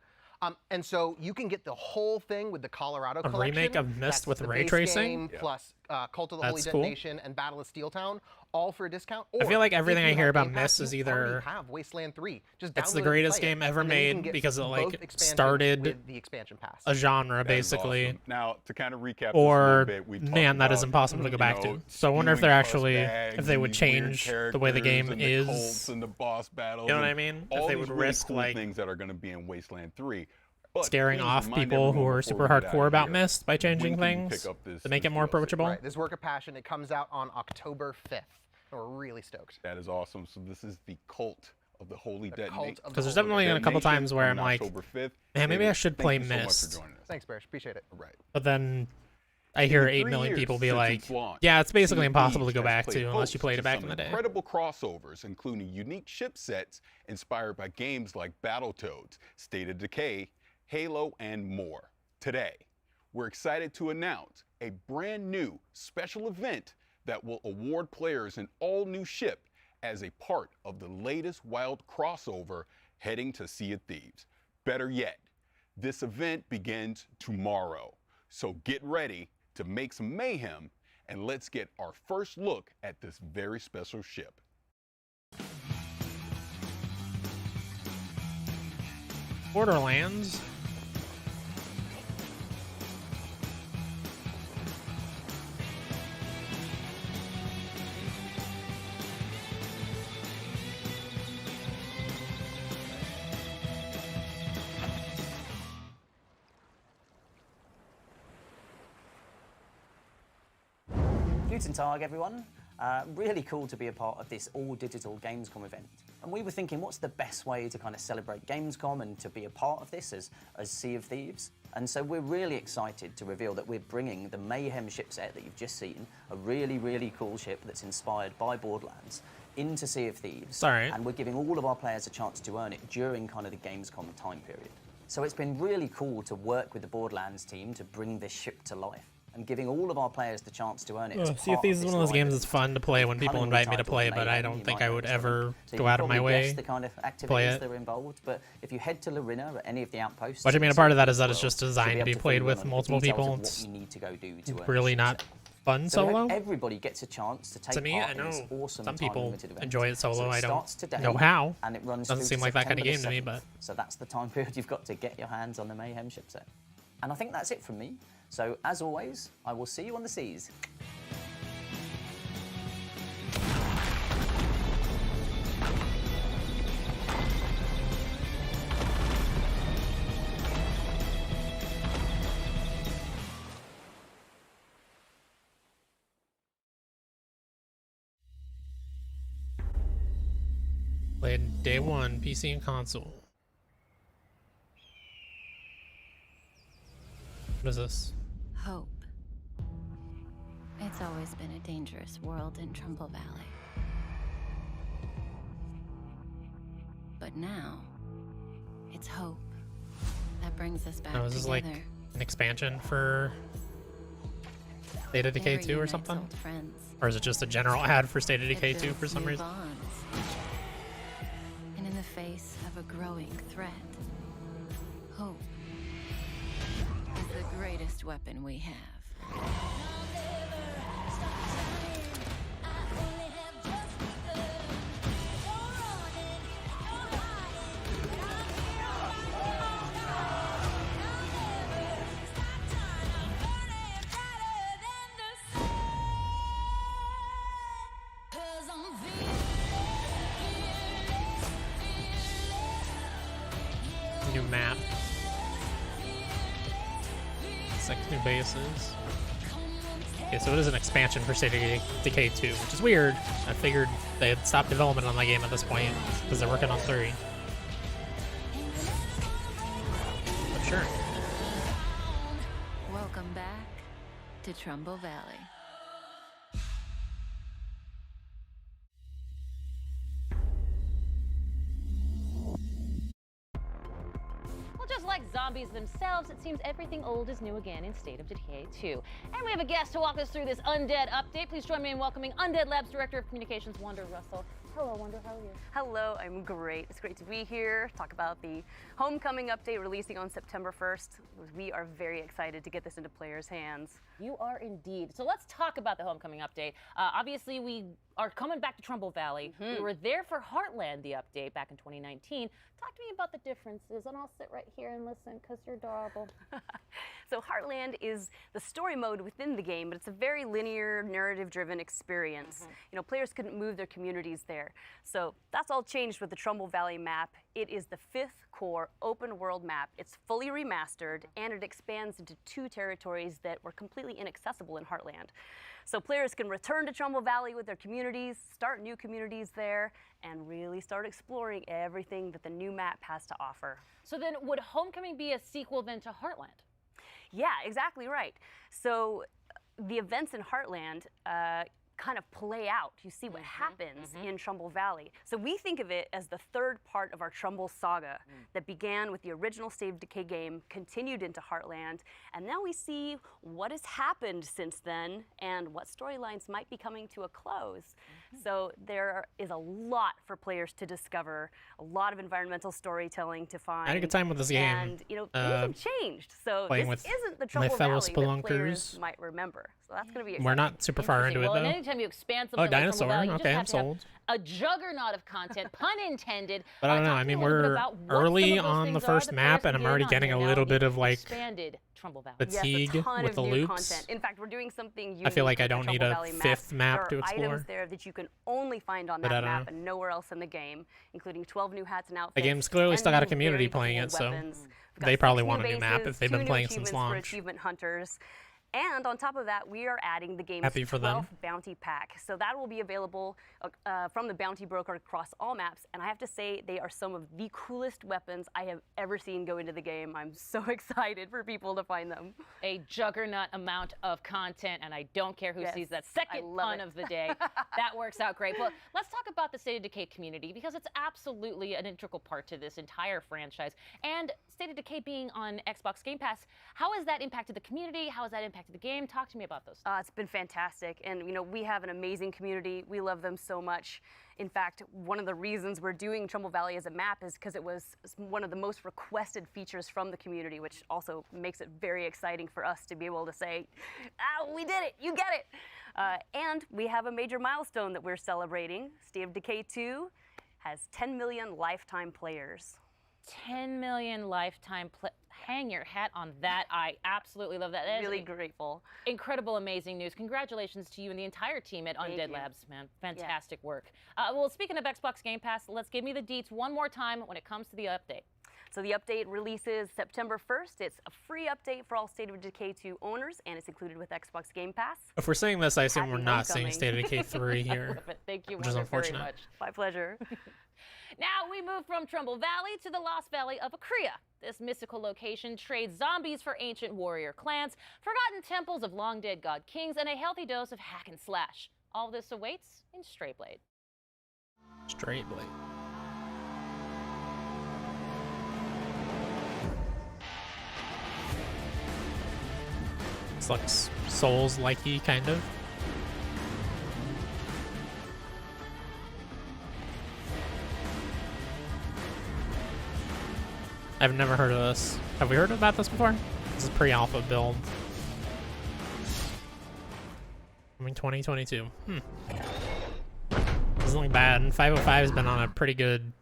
S20: And so you can get the whole thing with the Colorado collection.
S1: A remake of Myst with
S20: the
S1: ray
S20: base
S1: tracing?
S20: game plus Cult of the Holy Detonation and Battle of Steeltown, all for a discount.
S1: I feel like everything I hear about Myst
S20: is
S1: either
S20: have Wasteland 3. Just
S1: it's the
S20: download it and
S1: greatest
S20: play it,
S1: game ever
S20: and then you can
S1: made
S20: get
S1: because it
S20: both
S1: like
S20: expansions
S1: started
S20: with the expansion pass.
S1: a genre
S2: That is
S1: basically.
S2: awesome. Now, to kind of recap
S1: Or
S2: this a little bit, we
S1: man, that is
S2: talked
S1: impossible to
S2: about,
S1: go back
S2: you know,
S1: to. So I wonder if they're
S2: spewing
S1: actually
S2: fuss bags
S1: if they
S2: and
S1: would
S2: these weird
S1: change the way the game
S2: characters and
S1: is.
S2: the cults and the boss battles.
S1: You know what
S2: and
S1: I mean?
S2: All
S1: If they
S2: these
S1: would
S2: really
S1: risk
S2: cool
S1: like
S2: things that are going to be in Wasteland 3. But
S1: scaring
S2: please
S1: off
S2: remind
S1: people who
S2: everyone
S1: are
S2: before
S1: super
S2: we get out
S1: hardcore
S2: of
S1: about
S2: here,
S1: Myst by changing
S2: when can you
S1: things
S2: pick up this
S1: to make it more
S2: DLC?
S1: approachable.
S20: Right, this work of passion, it comes out on October 5th. And we're really stoked.
S2: That is awesome. So this is the Cult of the Holy Detonation.
S1: Because there's definitely a couple times where I'm like,
S2: October 5th.
S1: man, maybe I should play
S2: Thank you so much for
S1: Myst.
S2: joining us.
S20: Thanks, Barish. Appreciate it.
S2: Right.
S1: But then I hear
S2: In the
S1: 8
S2: 3
S1: million
S2: years
S1: people be
S2: since
S1: like,
S2: its launch,
S1: yeah, it's basically
S2: Sea
S1: impossible to
S2: Beach
S1: go
S2: has
S1: back
S2: played
S1: to unless you
S2: host
S1: played
S2: to
S1: it back
S2: some
S1: in the day.
S2: Incredible crossovers, including unique ship sets inspired by games like Battletoads, State of Decay, Halo, and more. Today, we're excited to announce a brand new special event that will award players an all-new ship as a part of the latest wild crossover heading to Sea of Thieves. Better yet, this event begins tomorrow. So get ready to make some mayhem And let's get our first look at this very special ship.
S1: Borderlands.
S21: Guten Tag, everyone. Really cool to be a part of this all-digital Gamescom event. And we were thinking, what's the best way to kind of celebrate Gamescom and to be a part of this as Sea of Thieves? And so we're really excited to reveal that we're bringing the Mayhem ship set that you've just seen, a really, really cool ship that's inspired by Borderlands, into Sea of Thieves.
S1: Sorry.
S21: And we're giving all of our players a chance to earn it during kind of the Gamescom time period. So it's been really cool to work with the Borderlands team to bring this ship to life, and giving all of our players the chance to earn it.
S1: Sea of Thieves is one of those games that's fun to play when people invite me to play, but I don't think I would ever go out of my way
S21: the kind of
S1: to play
S21: activities
S1: it.
S21: that are involved. But if you head to Lorena at any of the outposts,
S1: What I mean, a part of that is that it's just
S21: you'll
S1: designed to be
S21: able
S1: played
S21: fill
S1: with
S21: in on the
S1: multiple
S21: details
S1: people.
S21: of what
S1: It's
S21: you need to go do to earn
S1: really
S21: the
S1: not
S21: ship
S1: fun
S21: set. So
S1: solo.
S21: everybody gets a chance to take
S1: To me,
S21: part
S1: I
S21: in
S1: know
S21: this awesome
S1: some people
S21: time-limited event.
S1: enjoy it solo.
S21: So
S1: I don't
S21: starts today,
S1: know how.
S21: and it runs
S1: Doesn't
S21: through
S1: seem
S21: to
S1: like that kind of
S21: September
S1: game to me,
S21: the 7th.
S1: but
S21: So that's the time period you've got to get your hands on the Mayhem ship set. And I think that's it from me. So as always, I will see you on the seas.
S1: Played day one, PC and console. What is this?
S22: Hope. It's always been a dangerous world in Trumbull Valley. But now, it's hope that brings us back
S1: Oh, is this
S22: together.
S1: like an expansion for State of Decay
S22: It
S1: 2 or
S22: reunites
S1: something?
S22: old friends.
S1: Or is it just a general ad for State of
S22: It
S1: Decay 2 for
S22: builds
S1: some
S22: new
S1: reason?
S22: bonds. And in the face of a growing threat, hope is the greatest weapon we have.
S1: New map. 6 new bases. Okay, so it is an expansion for State of Decay 2, which is weird. I figured they had stopped development on that game at this point, because they're working on 3. But sure.
S22: Welcome back to Trumbull Valley.
S3: Well, just like zombies themselves, it seems everything old is new again in State of Decay 2. And we have a guest to walk us through this Undead update. Please join me in welcoming Undead Labs Director of Communications, Wanda Russell. Hello, Wanda, how are you?
S23: Hello, I'm great. It's great to be here, talk about the Homecoming update releasing on September 1st. We are very excited to get this into players' hands.
S3: You are indeed. So let's talk about the Homecoming update. Obviously, we are coming back to Trumbull Valley. We were there for Heartland, the update, back in 2019. Talk to me about the differences, and I'll sit right here and listen, because you're adorable.
S23: So Heartland is the story mode within the game, but it's a very linear, narrative-driven experience. You know, players couldn't move their communities there. So that's all changed with the Trumbull Valley map. It is the 5th core open world map. It's fully remastered, and it expands into 2 territories that were completely inaccessible in Heartland. So players can return to Trumbull Valley with their communities, start new communities there, and really start exploring everything that the new map has to offer.
S3: So then, would Homecoming be a sequel then to Heartland?
S23: Yeah, exactly right. So the events in Heartland kind of play out. You see what happens in Trumbull Valley. So we think of it as the 3rd part of our Trumbull saga that began with the original State of Decay game, continued into Heartland, and now we see what has happened since then and what storylines might be coming to a close. So there is a lot for players to discover, a lot of environmental storytelling to find.
S1: I had a good time with this game.
S23: And, you know, things have changed. So
S1: playing
S23: this
S1: with
S23: isn't the
S1: my
S23: Trumbull
S1: fellow
S23: Valley that players
S1: spelunkers.
S23: might remember. So that's going to be exciting.
S1: We're not super far into it,
S3: Well,
S1: though.
S3: and anytime you expand
S1: Oh,
S3: something like
S1: dinosaur.
S3: Trumbull Valley, you
S1: Okay,
S3: just
S1: I'm
S3: have to have
S1: sold.
S3: a juggernaut of content, pun intended.
S1: But I don't know.
S3: Talk
S1: I
S3: to me
S1: mean,
S3: a little bit
S1: we're
S3: about what
S1: early
S3: some of those
S1: on the
S3: things are
S1: first
S3: that
S1: map,
S3: players
S1: and I'm
S3: can
S1: already
S3: get on
S1: getting
S3: here
S1: a
S3: now
S1: little
S3: in
S1: bit of
S3: the
S1: like
S3: expanded Trumbull Valley.
S1: fatigue
S23: Yes, a ton
S1: with
S23: of
S1: the
S23: new
S1: loops.
S23: content. In fact, we're doing something unique.
S1: I feel like I
S23: with the
S1: don't need
S23: Trumbull
S1: a
S23: Valley
S1: fifth map
S23: there
S1: to
S23: are
S1: explore.
S23: items there that you can only find on
S1: But
S23: that
S1: I don't
S23: map
S1: know.
S23: and nowhere else in the game, including 12 new hats and outfits.
S1: The game's clearly
S23: 10
S1: still got a
S23: new
S1: community
S23: very
S1: playing
S23: cool
S1: it, so
S23: weapons. We've got
S1: they probably
S23: 6
S1: want
S23: new
S1: a new map
S23: bases,
S1: if they've
S23: 2
S1: been
S23: new
S1: playing since
S23: achievements for
S1: launch.
S23: achievement hunters. And on top of that, we are adding the game's
S1: Happy for them.
S23: 12th bounty pack. So that will be available from the bounty broker across all maps. And I have to say, they are some of the coolest weapons I have ever seen go into the game. I'm so excited for people to find them.
S3: A juggernaut amount of content, and I don't care who
S23: Yes,
S3: sees that
S23: I
S3: second
S23: love
S3: pun
S23: it.
S3: of the day. That works out great. But let's talk about the State of Decay community, because it's absolutely an integral part to this entire franchise. And State of Decay being on Xbox Game Pass, how has that impacted the community? How has that impacted the game? Talk to me about those.
S23: It's been fantastic, and you know, we have an amazing community. We love them so much. In fact, one of the reasons we're doing Trumbull Valley as a map is because it was one of the most requested features from the community, which also makes it very exciting for us to be able to say, we did it, you get it. And we have a major milestone that we're celebrating. State of Decay 2 has 10 million lifetime players.
S3: 10 million lifetime hang your hat on that. I absolutely love that. That is
S23: Really grateful.
S3: Incredible, amazing news. Congratulations to you and the entire team at
S23: Thank
S3: Undead
S23: you.
S3: Labs, man. Fantastic work. Well, speaking of Xbox Game Pass, let's give me the deets one more time when it comes to the update.
S23: So the update releases September 1st. It's a free update for all State of Decay 2 owners, and it's included with Xbox Game Pass.
S1: If we're saying this, I assume
S23: Happy
S1: we're not saying
S23: homecoming.
S1: State of Decay 3 here,
S3: Thank you,
S1: which is
S3: Wonder, very
S1: unfortunate.
S3: much.
S23: My pleasure.
S3: Now we move from Trumbull Valley to the Lost Valley of Akria. This mystical location trades zombies for ancient warrior clans, forgotten temples of long-dead god kings, and a healthy dose of hack and slash. All this awaits in Straight Blade.
S1: Straight Blade. It's like Souls-likey, kind of. I've never heard of this. Have we heard about this before? This is pre-alpha build. I mean, 2022. Doesn't look bad. 505 has been on a pretty good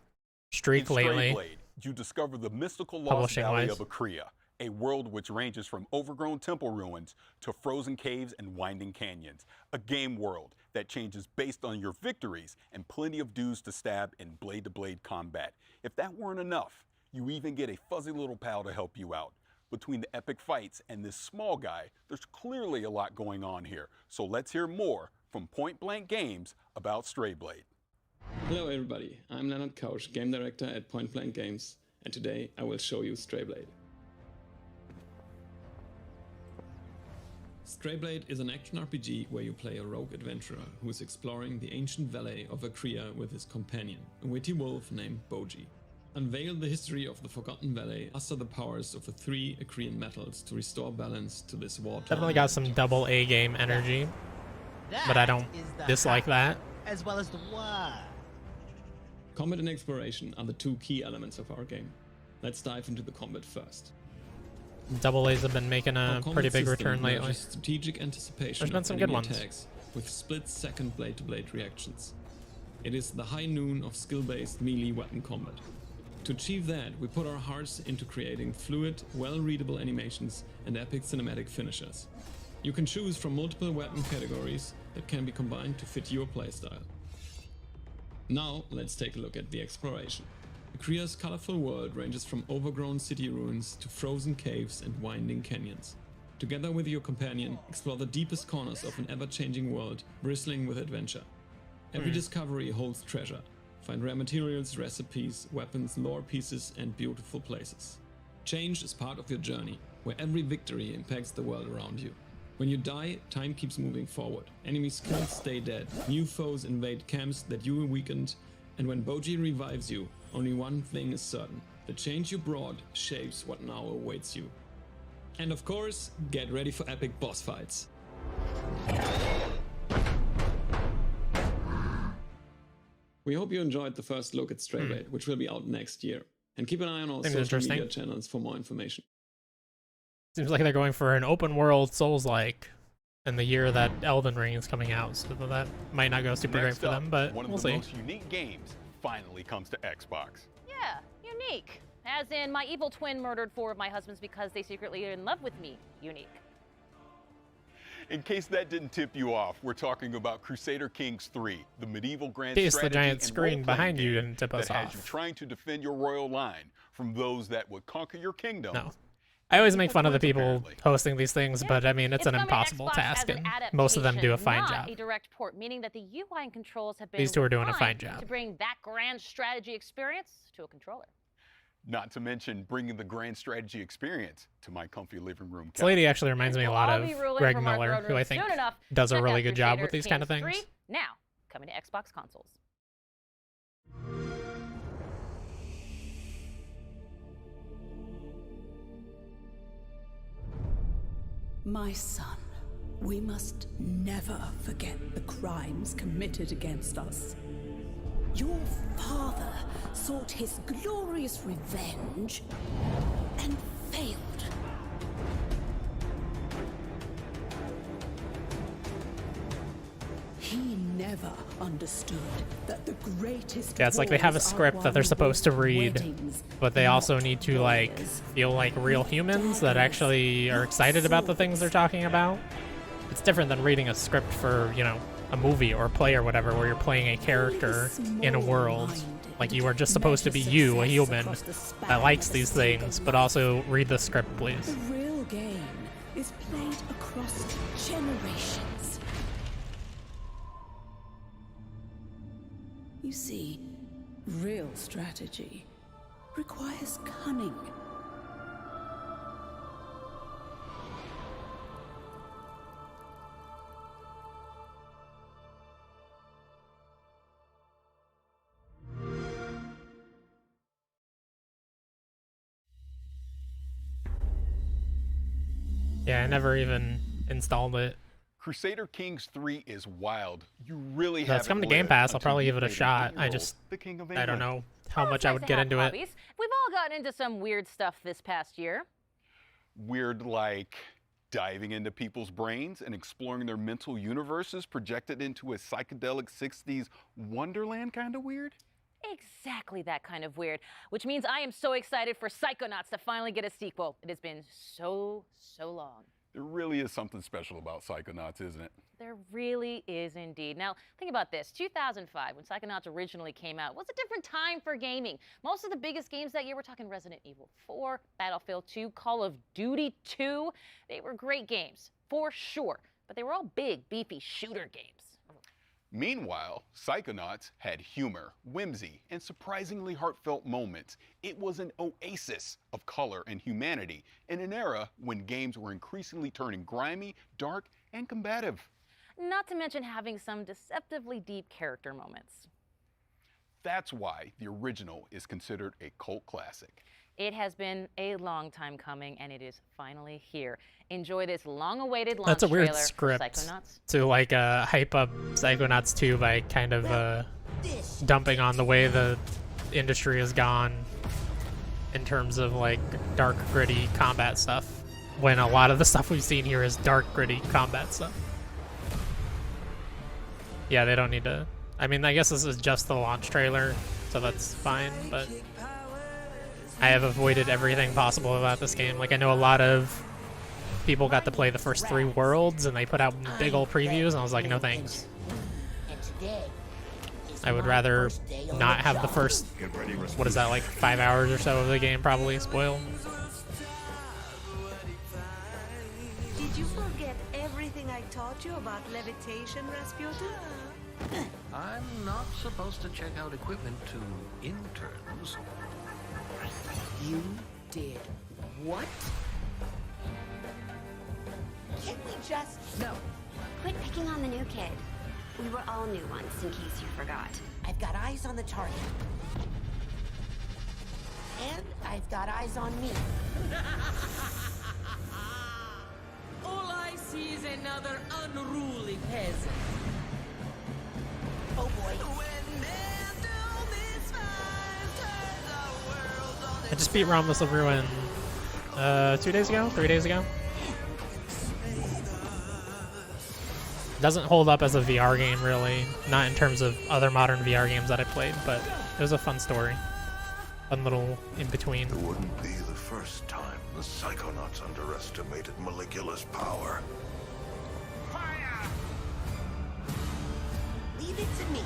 S1: streak
S2: In
S1: lately.
S2: Stray Blade, you discover the mystical lost
S1: Publishing-wise.
S2: valley of Akria, a world which ranges from overgrown temple ruins to frozen caves and winding canyons. A game world that changes based on your victories and plenty of dudes to stab in blade-to-blade combat. If that weren't enough, you even get a fuzzy little pal to help you out. Between the epic fights and this small guy, there's clearly a lot going on here. So let's hear more from Point Blank Games about Stray Blade.
S5: Hello everybody, I'm Leonard Kausch, Game Director at Point Blank Games, and today I will show you Stray Blade. Stray Blade is an action RPG where you play a rogue adventurer who is exploring the ancient valley of Akria with his companion, a witty wolf named Boji. Unveil the history of the Forgotten Valley, master the powers of the 3 Akrian metals to restore balance to this war-torn
S1: Definitely got some double A game energy, but I don't dislike that.
S6: As well as the word.
S5: Combat and exploration are the 2 key elements of our game. Let's dive into the combat first.
S1: Double A's have been making
S5: Our
S1: a
S5: combat
S1: pretty big
S5: system
S1: return lately.
S5: merges strategic anticipation
S1: There's been
S5: of
S1: some good
S5: enemy
S1: ones.
S5: attacks with split-second blade-to-blade reactions. It is the high noon of skill-based melee weapon combat. To achieve that, we put our hearts into creating fluid, well-readable animations and epic cinematic finishes. You can choose from multiple weapon categories that can be combined to fit your playstyle. Now, let's take a look at the exploration. Akria's colorful world ranges from overgrown city ruins to frozen caves and winding canyons. Together with your companion, explore the deepest corners of an ever-changing world bristling with adventure. Every discovery holds treasure. Find rare materials, recipes, weapons, lore pieces, and beautiful places. Change is part of your journey, where every victory impacts the world around you. When you die, time keeps moving forward. Enemy skills stay dead, new foes invade camps that you weakened, and when Boji revives you, only one thing is certain. The change you brought shapes what now awaits you. And of course, get ready for epic boss fights. We hope you enjoyed the first look at Stray Blade, which will be out next year. And keep an eye on our
S1: Seems
S5: social
S1: interesting.
S5: media channels for more information.
S1: Seems like they're going for an open world Souls-like in the year that Elden Ring is coming out, so that might not go super great
S2: Next
S1: for
S2: up,
S1: them, but
S2: one of
S1: we'll
S2: the
S1: see.
S2: most unique games finally comes to Xbox.
S3: Yeah, unique. As in, my evil twin murdered 4 of my husbands because they secretly are in love with me. Unique.
S2: In case that didn't tip you off, we're talking about Crusader Kings 3, the medieval grand
S1: In case the
S2: strategy
S1: giant
S2: and
S1: screen
S2: role-playing
S1: behind you
S2: game
S1: didn't tip us
S2: that has
S1: off.
S2: you trying to defend your royal line from those that would conquer your kingdom.
S1: No. I always make fun of the people hosting these things, but I mean, it's an
S3: coming to
S1: impossible
S3: Xbox
S1: task,
S3: as an
S1: and most of them do a fine
S3: not
S1: job.
S3: a direct port, meaning that the UI and controls have been
S1: These two are doing a
S3: refined
S1: fine job.
S3: to bring that grand strategy experience to a controller.
S2: Not to mention bringing the grand strategy experience to my comfy living room.
S1: This lady actually reminds me a lot
S3: I'll
S1: of
S3: be ruling
S1: Greg
S3: from our
S1: Miller,
S3: throne
S1: who I
S3: room
S1: think
S3: soon enough.
S1: does a
S3: Check
S1: really
S3: out
S1: good job
S3: Crusader
S1: with these kind of
S3: Kings
S1: things.
S3: 3, now coming to Xbox consoles.
S4: My son, we must never forget the crimes committed against us. Your father sought his glorious revenge and failed. He never understood that the greatest
S1: Yeah, it's like they have a
S4: wars are
S1: script that they're
S4: won
S1: supposed to
S4: with
S1: read,
S4: weddings,
S1: but they also
S4: not
S1: need to like feel like real humans that actually are excited about the things they're talking about. It's different than reading a script for, you know, a movie or a play or whatever, where you're playing a character in a world. Like, you are just supposed to be you, a human that likes these things, but also read the script, please.
S4: The real game is played across generations. You see, real strategy requires cunning.
S1: Yeah, I never even installed it.
S2: Crusader Kings 3 is wild. You really
S1: If
S2: have
S1: it's coming to Game Pass, I'll probably give it a shot. I don't know how much I would get into it.
S3: Hobbies. We've all gotten into some weird stuff this past year.
S2: Weird, like diving into people's brains and exploring their mental universes projected into a psychedelic 60s wonderland kind of weird?
S3: Exactly that kind of weird, which means I am so excited for Psychonauts to finally get a sequel. It has been so long.
S2: There really is something special about Psychonauts, isn't it?
S3: There really is indeed. Now, think about this. 2005, when Psychonauts originally came out, was a different time for gaming. Most of the biggest games that year, we're talking Resident Evil 4, Battlefield 2, Call of Duty 2. They were great games, for sure, but they were all big, beefy shooter games.
S2: Meanwhile, Psychonauts had humor, whimsy, and surprisingly heartfelt moments. It was an oasis of color and humanity in an era when games were increasingly turning grimy, dark, and combative.
S3: Not to mention having some deceptively deep character moments.
S2: That's why the original is considered a cult classic.
S3: It has been a long time coming, and it is finally here. Enjoy this long-awaited launch
S1: That's a weird
S3: trailer for
S1: script
S3: Psychonauts.
S1: to like hype up Psychonauts 2 by kind of dumping on the way the industry has gone in terms of like dark, gritty combat stuff, when a lot of the stuff we've seen here is dark, gritty combat stuff. Yeah, they don't need to. I mean, I guess this is just the launch trailer, so that's fine, but I have avoided everything possible about this game. Like, I know a lot of people got to play the first 3 worlds, and they put out big old previews, and I was like, no thanks. I would rather not have the first, what is that, like 5 hours or so of the game probably spoiled.
S6: Did you forget everything I taught you about levitation, Rasputin?
S19: I'm not supposed to check out equipment to interns.
S6: You did what?
S7: Can't we just...
S15: No. Quit picking on the new kid. We were all new once, in case you forgot.
S7: I've got eyes on the target. And I've got eyes on me.
S6: All I see is another unruly peasant.
S7: Oh boy.
S1: I just beat Romulus of Ruin 2 days ago, 3 days ago. Doesn't hold up as a VR game, really. Not in terms of other modern VR games that I played, but it was a fun story. Fun little in-between.
S19: It wouldn't be the first time the Psychonauts underestimated Maligula's power.
S7: Leave it to me.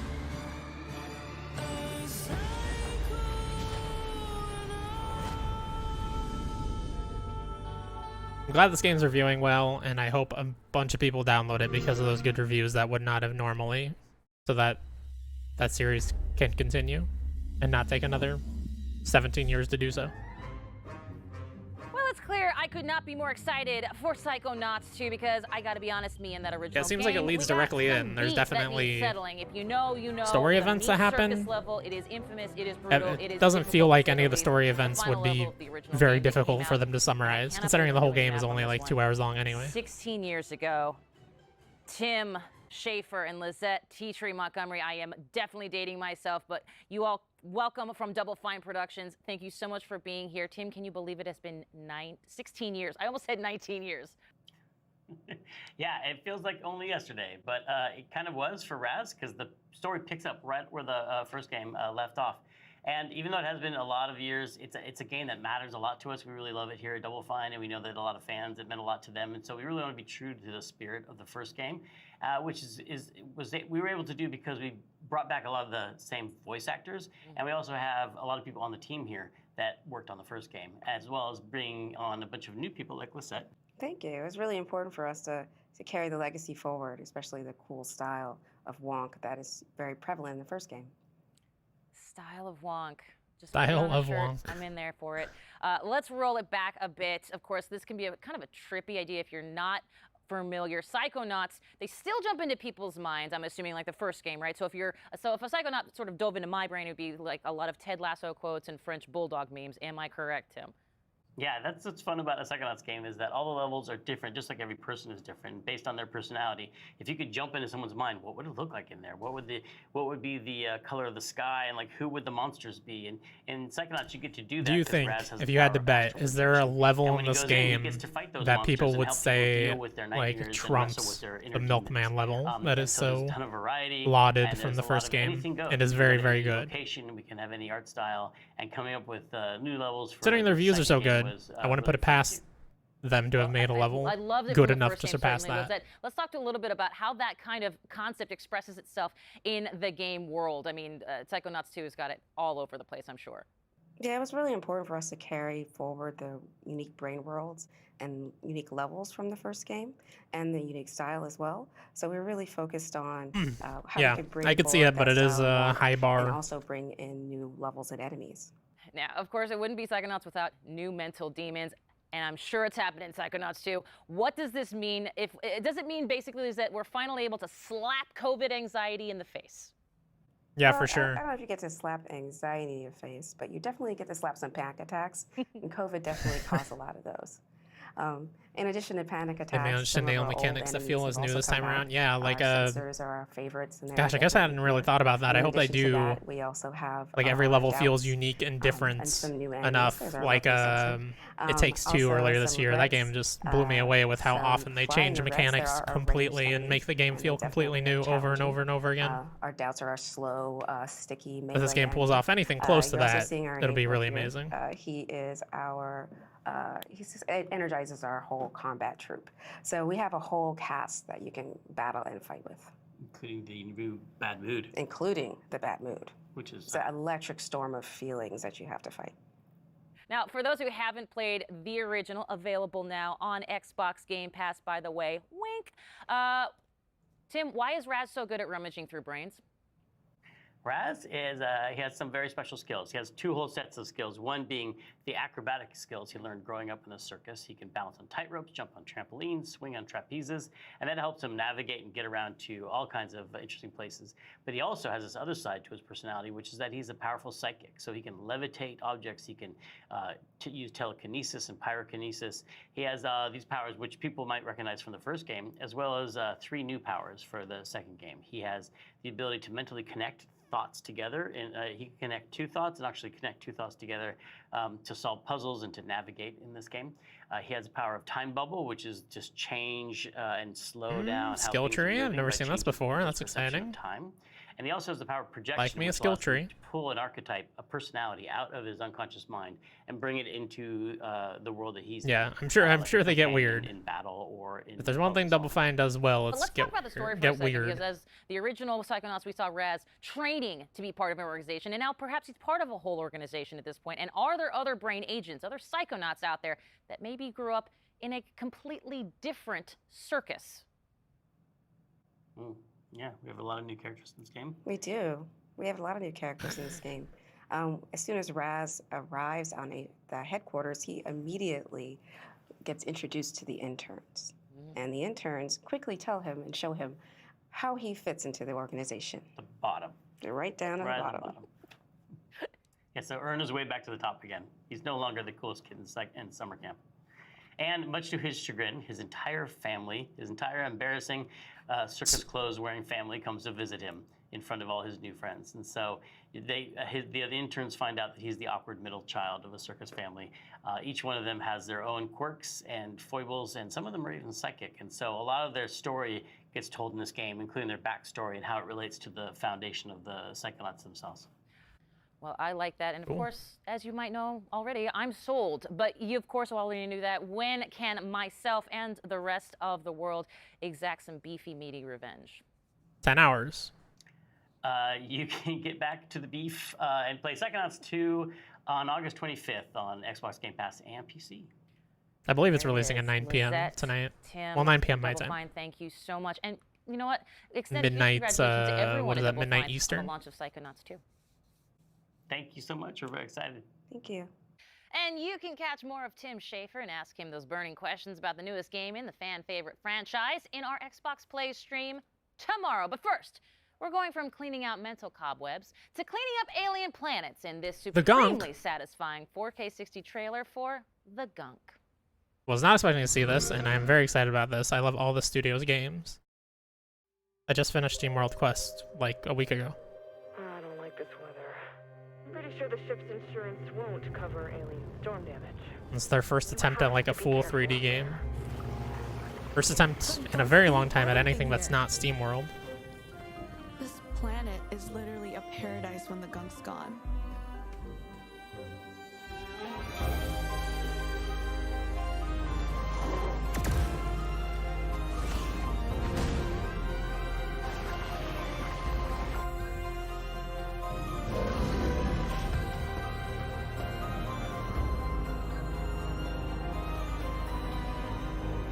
S1: I'm glad this game's reviewing well, and I hope a bunch of people download it because of those good reviews that would not have normally, so that that series can continue and not take another 17 years to do so.
S3: Well, it's clear I could not be more excited for Psychonauts 2 because I gotta be honest, me and that original
S1: Yeah, it seems like it
S3: game,
S1: leads
S3: we got
S1: directly
S3: some
S1: in. There's
S3: beats that
S1: definitely
S3: need settling. If you know, you know.
S1: story
S3: The
S1: events
S3: meat
S1: that happen.
S3: surface level, it is infamous, it is brutal, it
S1: It
S3: is
S1: doesn't feel
S3: difficult
S1: like
S3: to
S1: any of the
S3: say
S1: story
S3: the
S1: events
S3: final
S1: would be
S3: level of the original
S1: very
S3: game that came
S1: difficult for
S3: out.
S1: them to summarize,
S3: cannot
S1: considering
S3: believe
S1: the whole
S3: we're
S1: game
S3: missing
S1: is
S3: out on
S1: only
S3: this
S1: like
S3: one.
S1: 2 hours long anyway.
S3: 16 years ago, Tim Schafer and Lizette Teatree Montgomery. I am definitely dating myself, but you all welcome from Double Fine Productions. Thank you so much for being here. Tim, can you believe it has been 16 years? I almost said 19 years.
S8: Yeah, it feels like only yesterday, but it kind of was for Raz because the story picks up right where the first game left off. And even though it has been a lot of years, it's a game that matters a lot to us. We really love it here at Double Fine, and we know that a lot of fans, it meant a lot to them. And so we really want to be true to the spirit of the first game, which we were able to do because we brought back a lot of the same voice actors, and we also have a lot of people on the team here that worked on the first game, as well as bringing on a bunch of new people like Lisette.
S9: Thank you. It was really important for us to carry the legacy forward, especially the cool style of Wonk that is very prevalent in the first game.
S3: Style of Wonk. Just
S1: Style
S3: put it on a
S1: of
S3: shirt.
S1: Wonk.
S3: I'm in there for it. Let's roll it back a bit. Of course, this can be a kind of a trippy idea if you're not familiar. Psychonauts, they still jump into people's minds, I'm assuming, like the first game, right? So if a Psychonaut sort of dove into my brain, it would be like a lot of Ted Lasso quotes and French Bulldog memes. Am I correct, Tim?
S8: Yeah, that's what's fun about a Psychonauts game is that all the levels are different, just like every person is different, based on their personality. If you could jump into someone's mind, what would it look like in there? What would be the color of the sky, and like who would the monsters be? And in Psychonauts, you get to do that.
S1: Do you
S8: 'cause
S1: think,
S8: Raz has
S1: if
S8: the
S1: you had
S8: power
S1: to
S8: of
S1: bet,
S8: astral
S1: is there a
S8: projection.
S1: level
S8: And
S1: in
S8: when he
S1: this
S8: goes in, he
S1: game
S8: gets to fight those
S1: that people
S8: monsters and
S1: would
S8: help
S1: say
S8: deal with their
S1: like
S8: nightmares and wrestle
S1: trumps
S8: with their
S1: the
S8: inner
S1: Milkman
S8: demons.
S1: level that
S8: And
S1: is
S8: so there's
S1: so
S8: a ton of variety,
S1: lauded
S8: and
S1: from
S8: there's
S1: the
S8: a lot
S1: first
S8: of
S1: game?
S8: anything goes.
S1: It is
S8: You
S1: very,
S8: can
S1: very
S8: have any
S1: good.
S8: location, we can have any art style, and coming up with new levels. For
S1: Considering the reviews are so good, I wouldn't put it past them to have made a level
S3: I loved it
S1: good
S3: from the
S1: enough
S3: first
S1: to
S3: game,
S1: surpass
S3: certainly,
S1: that.
S3: Lizette. Let's talk a little bit about how that kind of concept expresses itself in the game world. I mean, Psychonauts 2 has got it all over the place, I'm sure.
S9: Yeah, it was really important for us to carry forward the unique brain worlds and unique levels from the first game and the unique style as well. So we're really focused on how
S1: Yeah,
S9: we could bring
S1: I could see
S9: forward
S1: it, but
S9: that
S1: it is
S9: style of
S1: a
S9: Wonk
S1: high bar.
S9: and also bring in new levels and enemies.
S3: Now, of course, it wouldn't be Psychonauts without new mental demons, and I'm sure it's happening in Psychonauts 2. What does this mean? Does it mean basically is that we're finally able to slap COVID anxiety in the face?
S1: Yeah,
S9: Well,
S1: for sure.
S9: I don't know if you get to slap anxiety in your face, but you definitely get to slap some panic attacks, and COVID definitely caused a lot of those. In addition to panic attacks,
S1: They managed to
S9: some of
S1: nail
S9: our old
S1: mechanics that
S9: enemies
S1: feel
S9: have
S1: as new
S9: also
S1: this
S9: come
S1: time
S9: back.
S1: around. Yeah, like
S9: Our sensors are our favorites. And they're
S1: gosh, I guess I hadn't really thought about that. I
S9: In
S1: hope they
S9: addition to
S1: do.
S9: that, we also have
S1: Like every level feels
S9: doubts,
S1: unique and different
S9: some new enemies.
S1: enough.
S9: There's our
S1: Like
S9: lovely section.
S1: It Takes Two
S9: Also
S1: earlier this
S9: some
S1: year. That
S9: regrets,
S1: game just blew me away with how
S9: some
S1: often they
S9: flying
S1: change
S9: regrets. There
S1: mechanics
S9: are a range
S1: completely and
S9: enemies,
S1: make the game
S9: and
S1: feel completely new
S9: definitely
S1: over and
S9: challenging.
S1: over and over again.
S9: Our doubts are our slow, sticky melee
S1: If this game pulls
S9: enemy.
S1: off anything close to
S9: You're also
S1: that,
S9: seeing our
S1: it'll be
S9: April
S1: really
S9: here.
S1: amazing.
S9: He is our, it energizes our whole combat troop. So we have a whole cast that you can battle and fight with.
S8: Including the new Bad Mood.
S9: Including the Bad Mood.
S8: Which is
S9: It's an electric storm of feelings that you have to fight.
S3: Now, for those who haven't played the original, available now on Xbox Game Pass, by the way, wink. Tim, why is Raz so good at rummaging through brains?
S8: Raz is, he has some very special skills. He has two whole sets of skills, one being the acrobatic skills he learned growing up in the circus. He can balance on tightropes, jump on trampolines, swing on trapezes, and that helps him navigate and get around to all kinds of interesting places. But he also has this other side to his personality, which is that he's a powerful psychic. So he can levitate objects, he can use telekinesis and pyrokinesis. He has these powers which people might recognize from the first game, as well as 3 new powers for the second game. He has the ability to mentally connect thoughts together, and he can connect two thoughts and actually connect two thoughts together to solve puzzles and to navigate in this game. He has the power of time bubble, which is just change and slow down.
S1: Skill
S8: how
S1: tree. I've never
S8: by
S1: seen this
S8: changing
S1: before.
S8: people's
S1: That's
S8: perception of
S1: exciting.
S8: Time. And he also has the power of projection,
S1: Like me a
S8: which
S1: skill
S8: allows him
S1: tree.
S8: to pull an archetype, a personality, out of his unconscious mind and bring it into the world that he's
S1: Yeah,
S8: in.
S1: I'm sure. I'm
S8: like
S1: sure
S8: a
S1: they get
S8: companion
S1: weird.
S8: in battle or in
S1: If there's one thing Double Fine does well,
S3: But
S1: it's
S3: let's
S1: get
S3: talk about the story for a
S1: get
S3: second,
S1: weird.
S3: because as the original Psychonauts, we saw Raz training to be part of an organization, and now perhaps he's part of a whole organization at this point. And are there other brain agents, other Psychonauts out there that maybe grew up in a completely different circus?
S8: Yeah, we have a lot of new characters in this game.
S9: We do. We have a lot of new characters in this game. As soon as Raz arrives on the headquarters, he immediately gets introduced to the interns. And the interns quickly tell him and show him how he fits into the organization.
S8: The bottom.
S9: They're right down at
S8: Right
S9: the
S8: at the
S9: bottom.
S8: Yeah, so earn his way back to the top again. He's no longer the coolest kid in summer camp. And much to his chagrin, his entire family, his entire embarrassing circus clothes wearing family comes to visit him in front of all his new friends. And so the interns find out that he's the awkward middle child of a circus family. Each one of them has their own quirks and foibles, and some of them are even psychic. And so a lot of their story gets told in this game, including their backstory and how it relates to the foundation of the Psychonauts themselves.
S3: Well, I like that. And of course, as you might know already, I'm sold. But you, of course, already knew that. When can myself and the rest of the world exact some beefy, meaty revenge?
S1: 10 hours.
S8: You can get back to the beef and play Psychonauts 2 on August 25th on Xbox Game Pass and PC.
S1: I believe it's releasing at 9 p.m.
S3: Lizette,
S1: tonight.
S3: Tim,
S1: Well, 9 p.m. my
S3: Double
S1: time.
S3: Fine, thank you so much. And you know what? Extended
S1: Midnight,
S3: congratulations to everyone
S1: what is
S3: at
S1: that,
S3: Double
S1: midnight
S3: Fine
S1: Eastern?
S3: on the launch of Psychonauts 2.
S8: Thank you so much. We're very excited.
S9: Thank you.
S3: And you can catch more of Tim Schafer and ask him those burning questions about the newest game in the fan favorite franchise in our Xbox Play stream tomorrow. But first, we're going from cleaning out mental cobwebs to cleaning up alien planets in this
S1: The Gunk.
S3: supremely satisfying 4K 60 trailer for The Gunk.
S1: Was not expecting to see this, and I'm very excited about this. I love all the studio's games. I just finished SteamWorld Quest like a week ago.
S10: I don't like this weather. I'm pretty sure the ship's insurance won't cover alien storm damage.
S1: It's their first attempt at like a full 3D game. First attempt in a very long time at anything that's not SteamWorld.
S11: This planet is literally a paradise when the gunk's gone.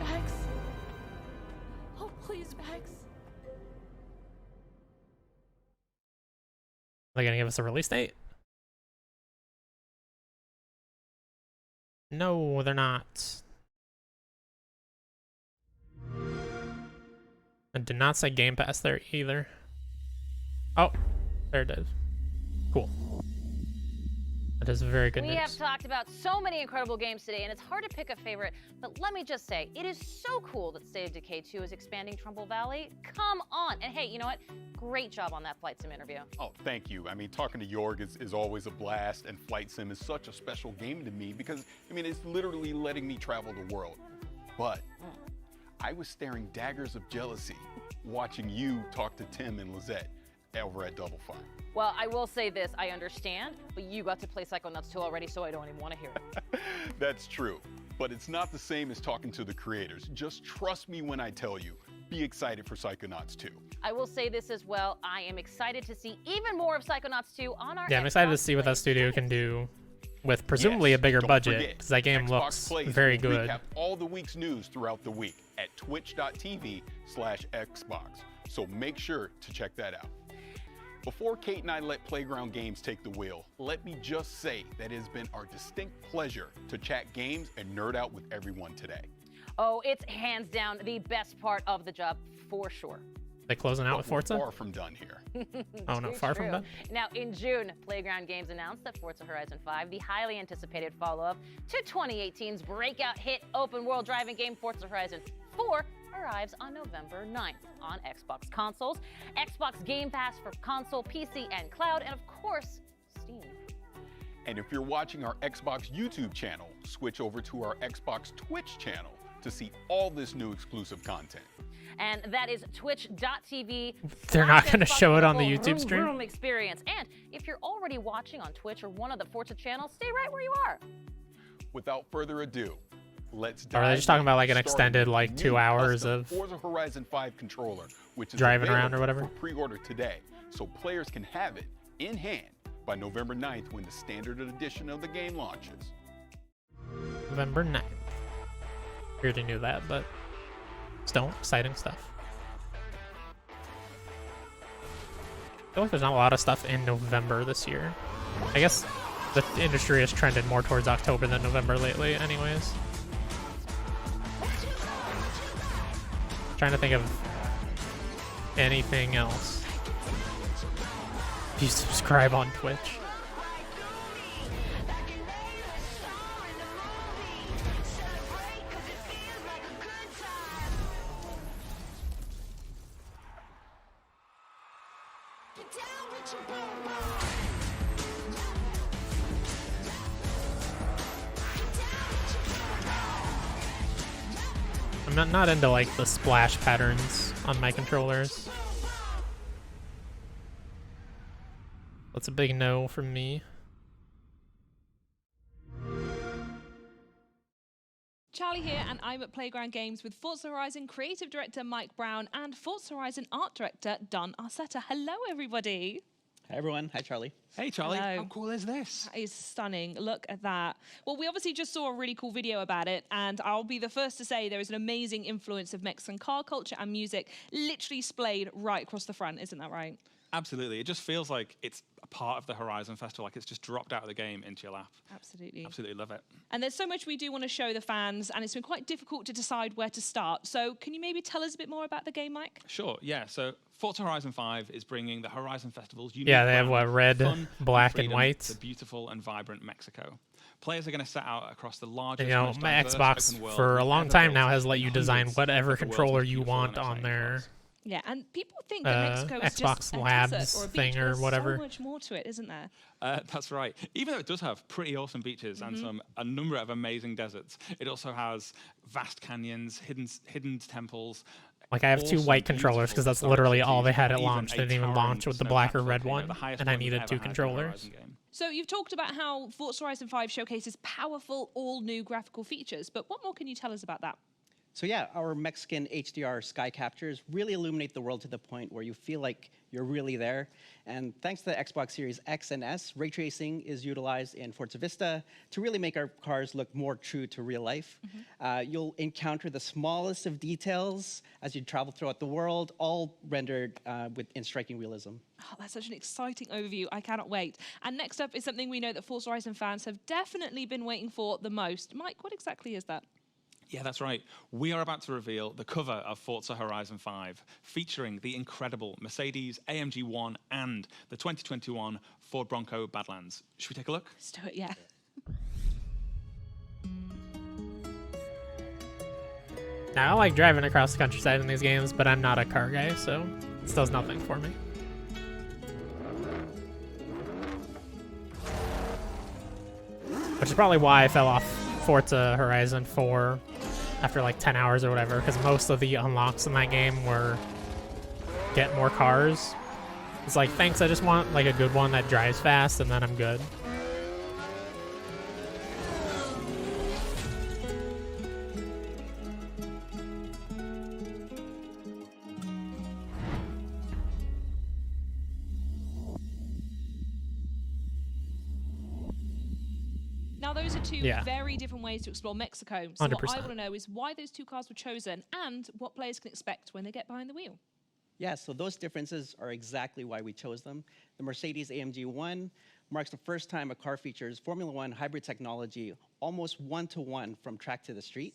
S11: Bex? Oh, please, Bex.
S1: Are they gonna give us a release date? No, they're not. And did not say Game Pass there either. Oh, there it is. Cool. That is very good
S3: We
S1: news.
S3: have talked about so many incredible games today, and it's hard to pick a favorite, but let me just say, it is so cool that State of Decay 2 is expanding Trumbull Valley. Come on. And hey, you know what? Great job on that Flight Sim interview.
S2: Oh, thank you. I mean, talking to Jorg is always a blast, and Flight Sim is such a special game to me because, I mean, it's literally letting me travel the world. But I was staring daggers of jealousy watching you talk to Tim and Lizette over at Double Fine.
S3: Well, I will say this, I understand, but you got to play Psychonauts 2 already, so I don't even want to hear it.
S2: That's true, but it's not the same as talking to the creators. Just trust me when I tell you, be excited for Psychonauts 2.
S3: I will say this as well, I am excited to see even more of Psychonauts 2 on our
S1: Yeah, I'm excited to
S3: Xbox
S1: see what
S3: Play
S1: that studio can do with presumably a bigger
S2: Don't
S1: budget,
S2: forget,
S1: because that game
S2: Xbox
S1: looks
S2: Plays
S1: very
S2: will
S1: good.
S2: Recap all the week's news throughout the week at twitch.tv/Xbox. So make sure to check that out. Before Kate and I let Playground Games take the wheel, let me just say that it has been our distinct pleasure to chat games and nerd out with everyone today.
S3: Oh, it's hands down the best part of the job, for sure.
S1: They closing out
S2: But
S1: with
S2: we're
S1: Forza?
S2: far from done here.
S1: Oh no,
S3: Too
S1: far from
S3: true.
S1: done.
S3: Now, in June, Playground Games announced that Forza Horizon 5, the highly anticipated follow-up to 2018's breakout hit open-world driving game Forza Horizon 4, arrives on November 9th on Xbox consoles, Xbox Game Pass for console, PC, and cloud, and of course, Steam.
S2: And if you're watching our Xbox YouTube channel, switch over to our Xbox Twitch channel to see all this new exclusive content.
S3: And that is twitch.tv.
S1: They're not going to show it on the YouTube stream?
S3: Vroom experience. And if you're already watching on Twitch or one of the Forza channels, stay right where you are.
S2: Without further ado, let's dive
S1: Are they just talking about like an
S2: in,
S1: extended
S2: starting
S1: like
S2: with
S1: 2
S2: new
S1: hours
S2: custom
S1: of
S2: Forza Horizon 5 controller, which is
S1: driving around or
S2: available
S1: whatever?
S2: for pre-order today, so players can have it in hand by November 9th when the standard edition of the game launches.
S1: November 9th. We already knew that, but still exciting stuff. I feel like there's not a lot of stuff in November this year. I guess the industry has trended more towards October than November lately anyways. Trying to think of anything else. If you subscribe on Twitch. I'm not into like the splash patterns on my controllers. That's a big no from me.
S12: Charlie here, and I'm at Playground Games with Forza Horizon creative director Mike Brown and Forza Horizon art director Don Arcetta. Hello, everybody.
S14: Hi, everyone. Hi, Charlie.
S12: Hey, Charlie.
S14: Hello.
S12: How cool is this? That is stunning. Look at that. Well, we obviously just saw a really cool video about it, and I'll be the first to say there is an amazing influence of Mexican car culture and music literally splayed right across the front. Isn't that right?
S17: Absolutely. It just feels like it's a part of the Horizon Festival, like it's just dropped out of the game into your lap.
S12: Absolutely.
S17: Absolutely love it.
S12: And there's so much we do want to show the fans, and it's been quite difficult to decide where to start. So can you maybe tell us a bit more about the game, Mike?
S17: Sure, yeah. So Forza Horizon 5 is bringing the Horizon Festival's unique
S1: Yeah, they have
S17: brand
S1: what, red,
S17: of fun,
S1: black, and
S17: freedom
S1: white.
S17: to beautiful and vibrant Mexico. Players are going to set out across the largest,
S1: You know,
S17: most
S1: my
S17: diverse
S1: Xbox
S17: open world
S1: for a
S17: we've
S1: long
S17: ever
S1: time
S17: built,
S1: now has let you design
S17: hundreds
S1: whatever
S17: of the world's
S1: controller
S17: most
S1: you
S17: beautiful
S1: want
S17: and
S1: on
S17: exciting
S1: there.
S17: cars.
S12: Yeah, and people think that Mexico is
S1: Xbox
S12: just a
S1: Labs
S12: desert or a beach,
S1: thing
S12: but
S1: or
S12: there's
S1: whatever.
S12: so much more to it, isn't there?
S17: That's right. Even though it does have pretty awesome beaches and a number of amazing deserts, it also has vast canyons, hidden temples.
S1: Like I have two
S17: awesome,
S1: white controllers because that's
S17: beautiful
S1: literally all they
S17: cities,
S1: had at
S17: even
S1: launch.
S17: a
S1: They didn't even
S17: towering
S1: launch with the
S17: snow-capped
S1: black or red
S17: volcano,
S1: one,
S17: the highest
S1: and I
S17: one we've
S1: needed
S17: ever
S1: two
S17: had in a
S1: controllers.
S17: Horizon game.
S12: So you've talked about how Forza Horizon 5 showcases powerful, all-new graphical features, but what more can you tell us about that?
S14: So yeah, our Mexican HDR sky captures really illuminate the world to the point where you feel like you're really there. And thanks to the Xbox Series X and S, ray tracing is utilized in Forza Vista to really make our cars look more true to real life. You'll encounter the smallest of details as you travel throughout the world, all rendered in striking realism.
S12: Oh, that's such an exciting overview. I cannot wait. And next up is something we know that Forza Horizon fans have definitely been waiting for the most. Mike, what exactly is that?
S17: Yeah, that's right. We are about to reveal the cover of Forza Horizon 5, featuring the incredible Mercedes AMG 1 and the 2021 Ford Bronco Badlands. Should we take a look?
S12: Let's do it, yeah.
S1: Now, I like driving across the countryside in these games, but I'm not a car guy, so this does nothing for me. Which is probably why I fell off Forza Horizon 4 after like 10 hours or whatever, because most of the unlocks in that game were get more cars. It's like, thanks, I just want like a good one that drives fast, and then I'm good.
S12: Now, those are two
S1: Yeah.
S12: very different ways to explore Mexico. So what I
S1: 100%.
S12: want to know is why those two cars were chosen and what players can expect when they get behind the wheel.
S14: Yeah, so those differences are exactly why we chose them. The Mercedes AMG 1 marks the first time a car features Formula One hybrid technology almost one-to-one from track to the street.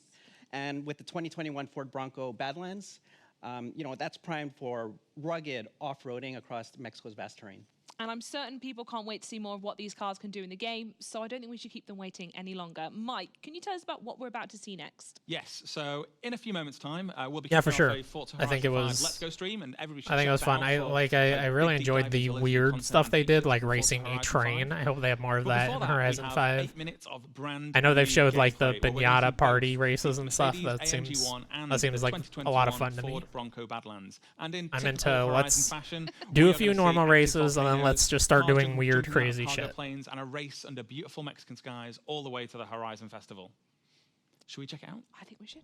S14: And with the 2021 Ford Bronco Badlands, that's primed for rugged off-roading across Mexico's vast terrain.
S12: and I'm certain people can't wait to see more of what these cars can do in the game, so I don't think we should keep them waiting any longer. Mike, can you tell us about what we're about to see next?
S17: Yes, so in a few moments' time, we'll be
S1: Yeah, for
S17: kicking
S1: sure.
S17: off a Forza
S1: I think it
S17: Horizon 5
S1: was.
S17: Let's Go stream, and everybody should
S1: I think it
S17: check
S1: was
S17: that
S1: fun.
S17: out
S1: I
S17: for
S1: like.
S17: a
S1: I really
S17: big deep
S1: enjoyed
S17: dive
S1: the
S17: into loads of
S1: weird
S17: content
S1: stuff
S17: and
S1: they did,
S17: features
S1: like
S17: for Forza
S1: racing a
S17: Horizon
S1: train.
S17: 5.
S1: I hope they have more of
S17: But
S1: that
S17: before
S1: in
S17: that, we
S1: Horizon
S17: have
S1: 5.
S17: 8 minutes of brand
S1: I know they've
S17: new
S1: showed like the
S17: gameplay where we're going to
S1: pinata
S17: see
S1: party
S17: both
S1: races
S17: the
S1: and stuff.
S17: Mercedes
S1: That seems
S17: AMG1 and
S1: like a lot of fun to me.
S17: Ford Bronco Badlands. And in
S1: I'm
S17: typical
S1: into
S17: Horizon
S1: let's
S17: fashion,
S1: do
S17: we
S1: a
S17: are
S1: few
S17: gonna see
S1: normal
S17: active
S1: races and then
S17: volcanoes,
S1: let's just start
S17: cars
S1: doing weird,
S17: jumping out of
S1: crazy
S17: cargo
S1: shit.
S17: planes, and a race under beautiful Mexican skies all the way to the Horizon Festival. Should we check it out?
S12: I think we should.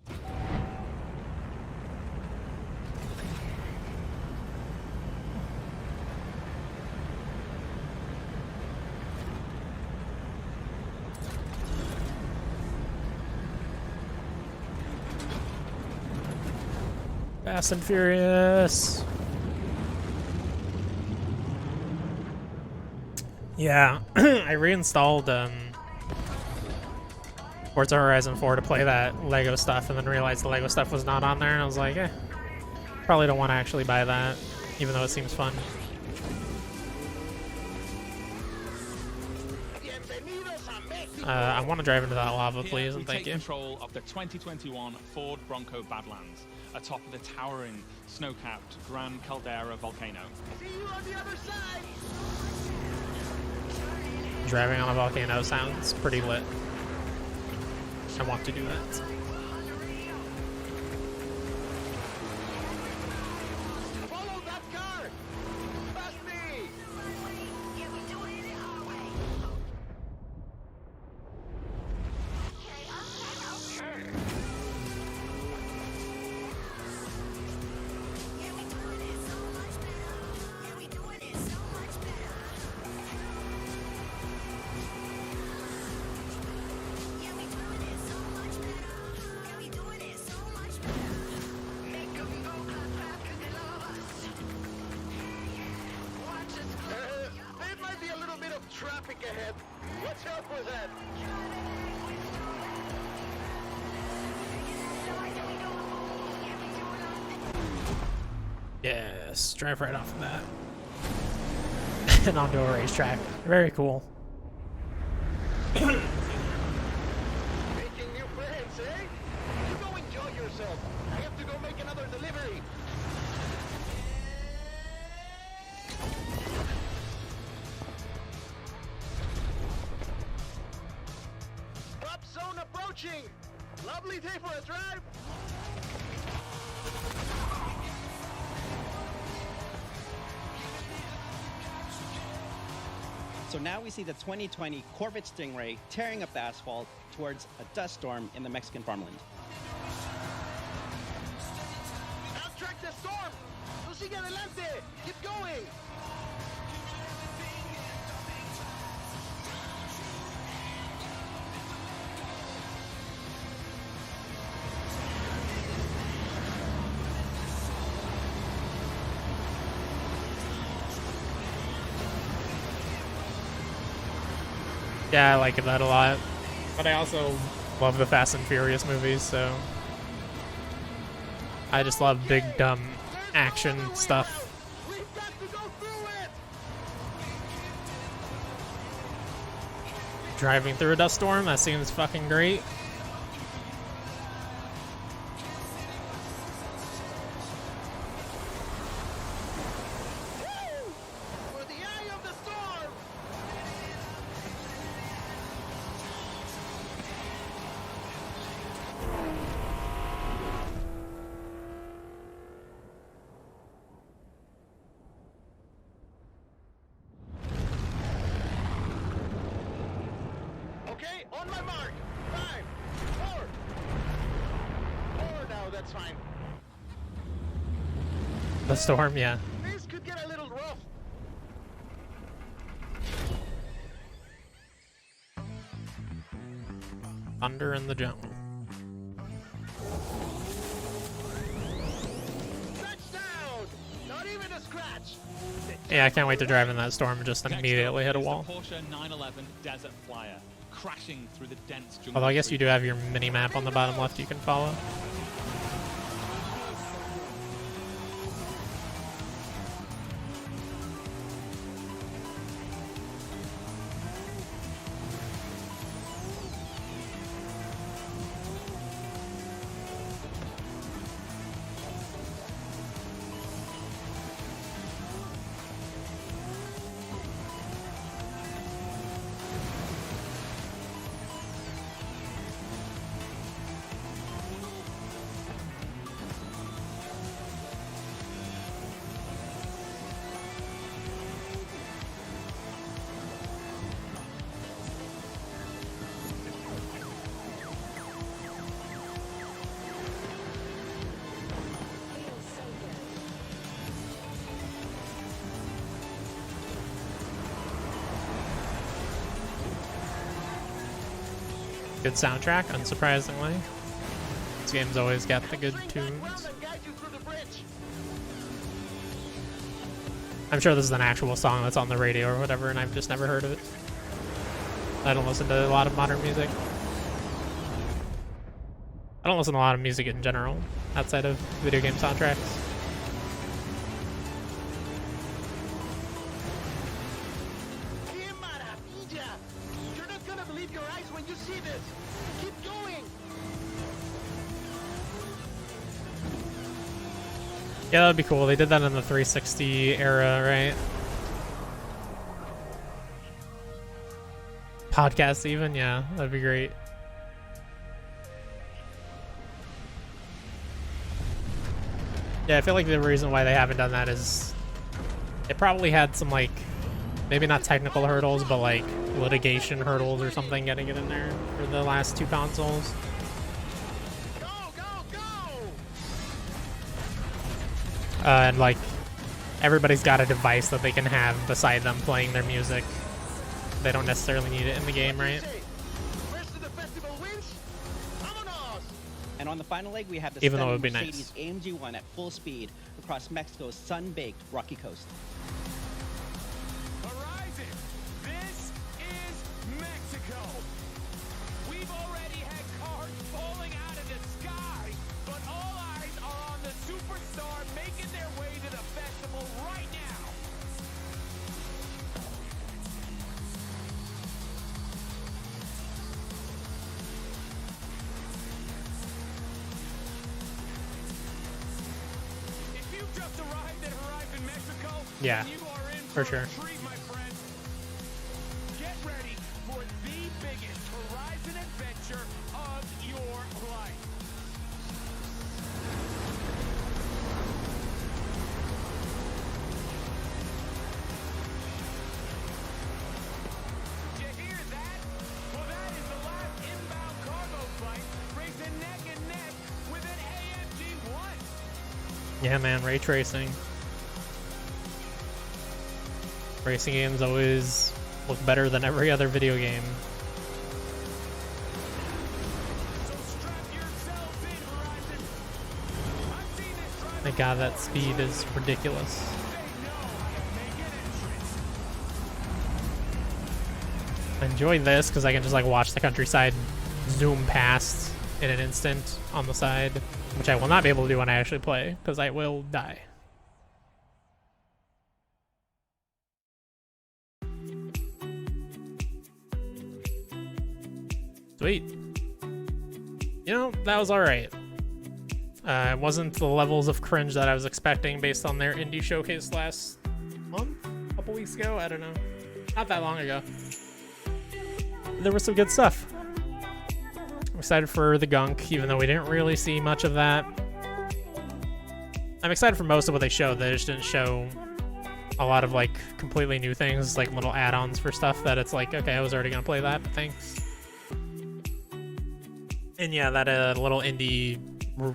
S1: Fast and Furious. Yeah, I reinstalled Forza Horizon 4 to play that Lego stuff, and then realized the Lego stuff was not on there, and I was like, probably don't want to actually buy that, even though it seems fun. I want to drive into that lava, please, and thank you.
S17: Control of the 2021 Ford Bronco Badlands atop of the towering, snow-capped Gran Caldera volcano.
S13: See you on the other side.
S1: Driving on a volcano sounds pretty lit. I want to do that.
S13: Follow that car. Past me. There might be a little bit of traffic ahead. Watch out for that.
S1: Yes, drive right off of that. And onto a racetrack. Very cool.
S13: Making new friends, eh? You go enjoy yourself. I have to go make another delivery. Pop zone approaching. Lovely day for a drive.
S14: So now we see the 2020 Corvette Stingray tearing up the asphalt towards a dust storm in the Mexican farmland.
S13: Outtrack the storm. Tú sigue adelante. Keep going.
S1: Yeah, I like that a lot. But I also love the Fast and Furious movies, so I just love big, dumb action stuff. Driving through a dust storm, that seems fucking great.
S13: For the eye of the storm. Okay, on my mark. 5, 4. 4 now, that's fine.
S1: The storm, yeah.
S13: This could get a little rough.
S1: Thunder in the jungle.
S13: Touchdown! Not even a scratch.
S1: Yeah, I can't wait to drive in that storm and just immediately hit a wall.
S17: Porsche 911 Desert Flyer crashing through the dense jungle.
S1: Although I guess you do have your mini map on the bottom left you can follow. Good soundtrack, unsurprisingly. This game's always got the good tunes. I'm sure this is an actual song that's on the radio or whatever, and I've just never heard of it. I don't listen to a lot of modern music. I don't listen to a lot of music in general, outside of video game soundtracks.
S13: You're not gonna believe your eyes when you see this. Keep going.
S1: Yeah, that'd be cool. They did that in the 360 era, right? Podcasts even? Yeah, that'd be great. Yeah, I feel like the reason why they haven't done that is they probably had some, like, maybe not technical hurdles, but like litigation hurdles or something getting it in there for the last two consoles. And like everybody's got a device that they can have beside them playing their music. They don't necessarily need it in the game, right?
S14: And on the final leg, we have the
S1: Even though it would be
S14: Mercedes AMG 1 at full speed across Mexico's sun-baked rocky coast.
S13: Horizon, this is Mexico. We've already had cars falling out of the sky, but all eyes are on the superstar making their way to the festival right now. If you've just arrived at Horizon Mexico,
S1: Yeah,
S13: you are in
S1: for sure.
S13: a treat, my friend. Get ready for the biggest Horizon adventure of your life. Did you hear that? Well, that is the last inbound cargo flight racing neck and neck with an AMG 1.
S1: Yeah, man, ray tracing. Racing games always look better than every other video game. My god, that speed is ridiculous. I enjoy this because I can just like watch the countryside zoom past in an instant on the side, which I will not be able to do when I actually play because I will die. Sweet. You know, that was alright. It wasn't the levels of cringe that I was expecting based on their indie showcase last month? A couple weeks ago? I don't know. Not that long ago. There was some good stuff. I'm excited for the gunk, even though we didn't really see much of that. I'm excited for most of what they showed. They just didn't show a lot of, like, completely new things, like little add-ons for stuff that it's like, okay, I was already gonna play that, but thanks. And yeah, that little indie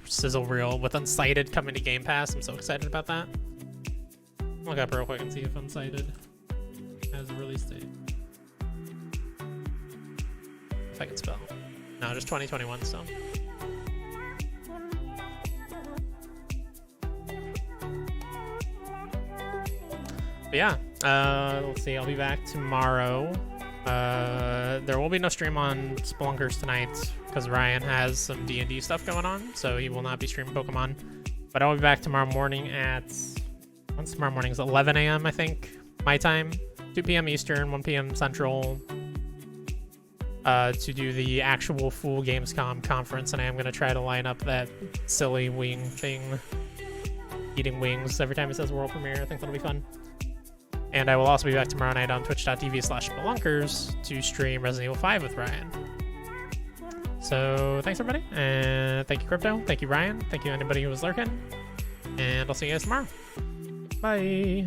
S1: sizzle reel with Unsighted coming to Game Pass. I'm so excited about that. Look up real quick and see if Unsighted has a release date. If I can spell. No, just 2021 still. But yeah, let's see. I'll be back tomorrow. There will be no stream on Spelunkers tonight because Ryan has some D&D stuff going on, so he will not be streaming Pokemon. But I'll be back tomorrow morning at... When's tomorrow morning? It's 11 a.m., I think, my time. 2 p.m. Eastern, 1 p.m. Central. To do the actual full Gamescom conference, and I am going to try to line up that silly wing thing. Eating wings every time it says world premiere. I think that'll be fun. And I will also be back tomorrow night on twitch.tv/spelunkers to stream Resident Evil 5 with Ryan. So thanks everybody, and thank you Crypto, thank you Ryan, thank you anybody who was lurking, and I'll see you guys tomorrow. Bye.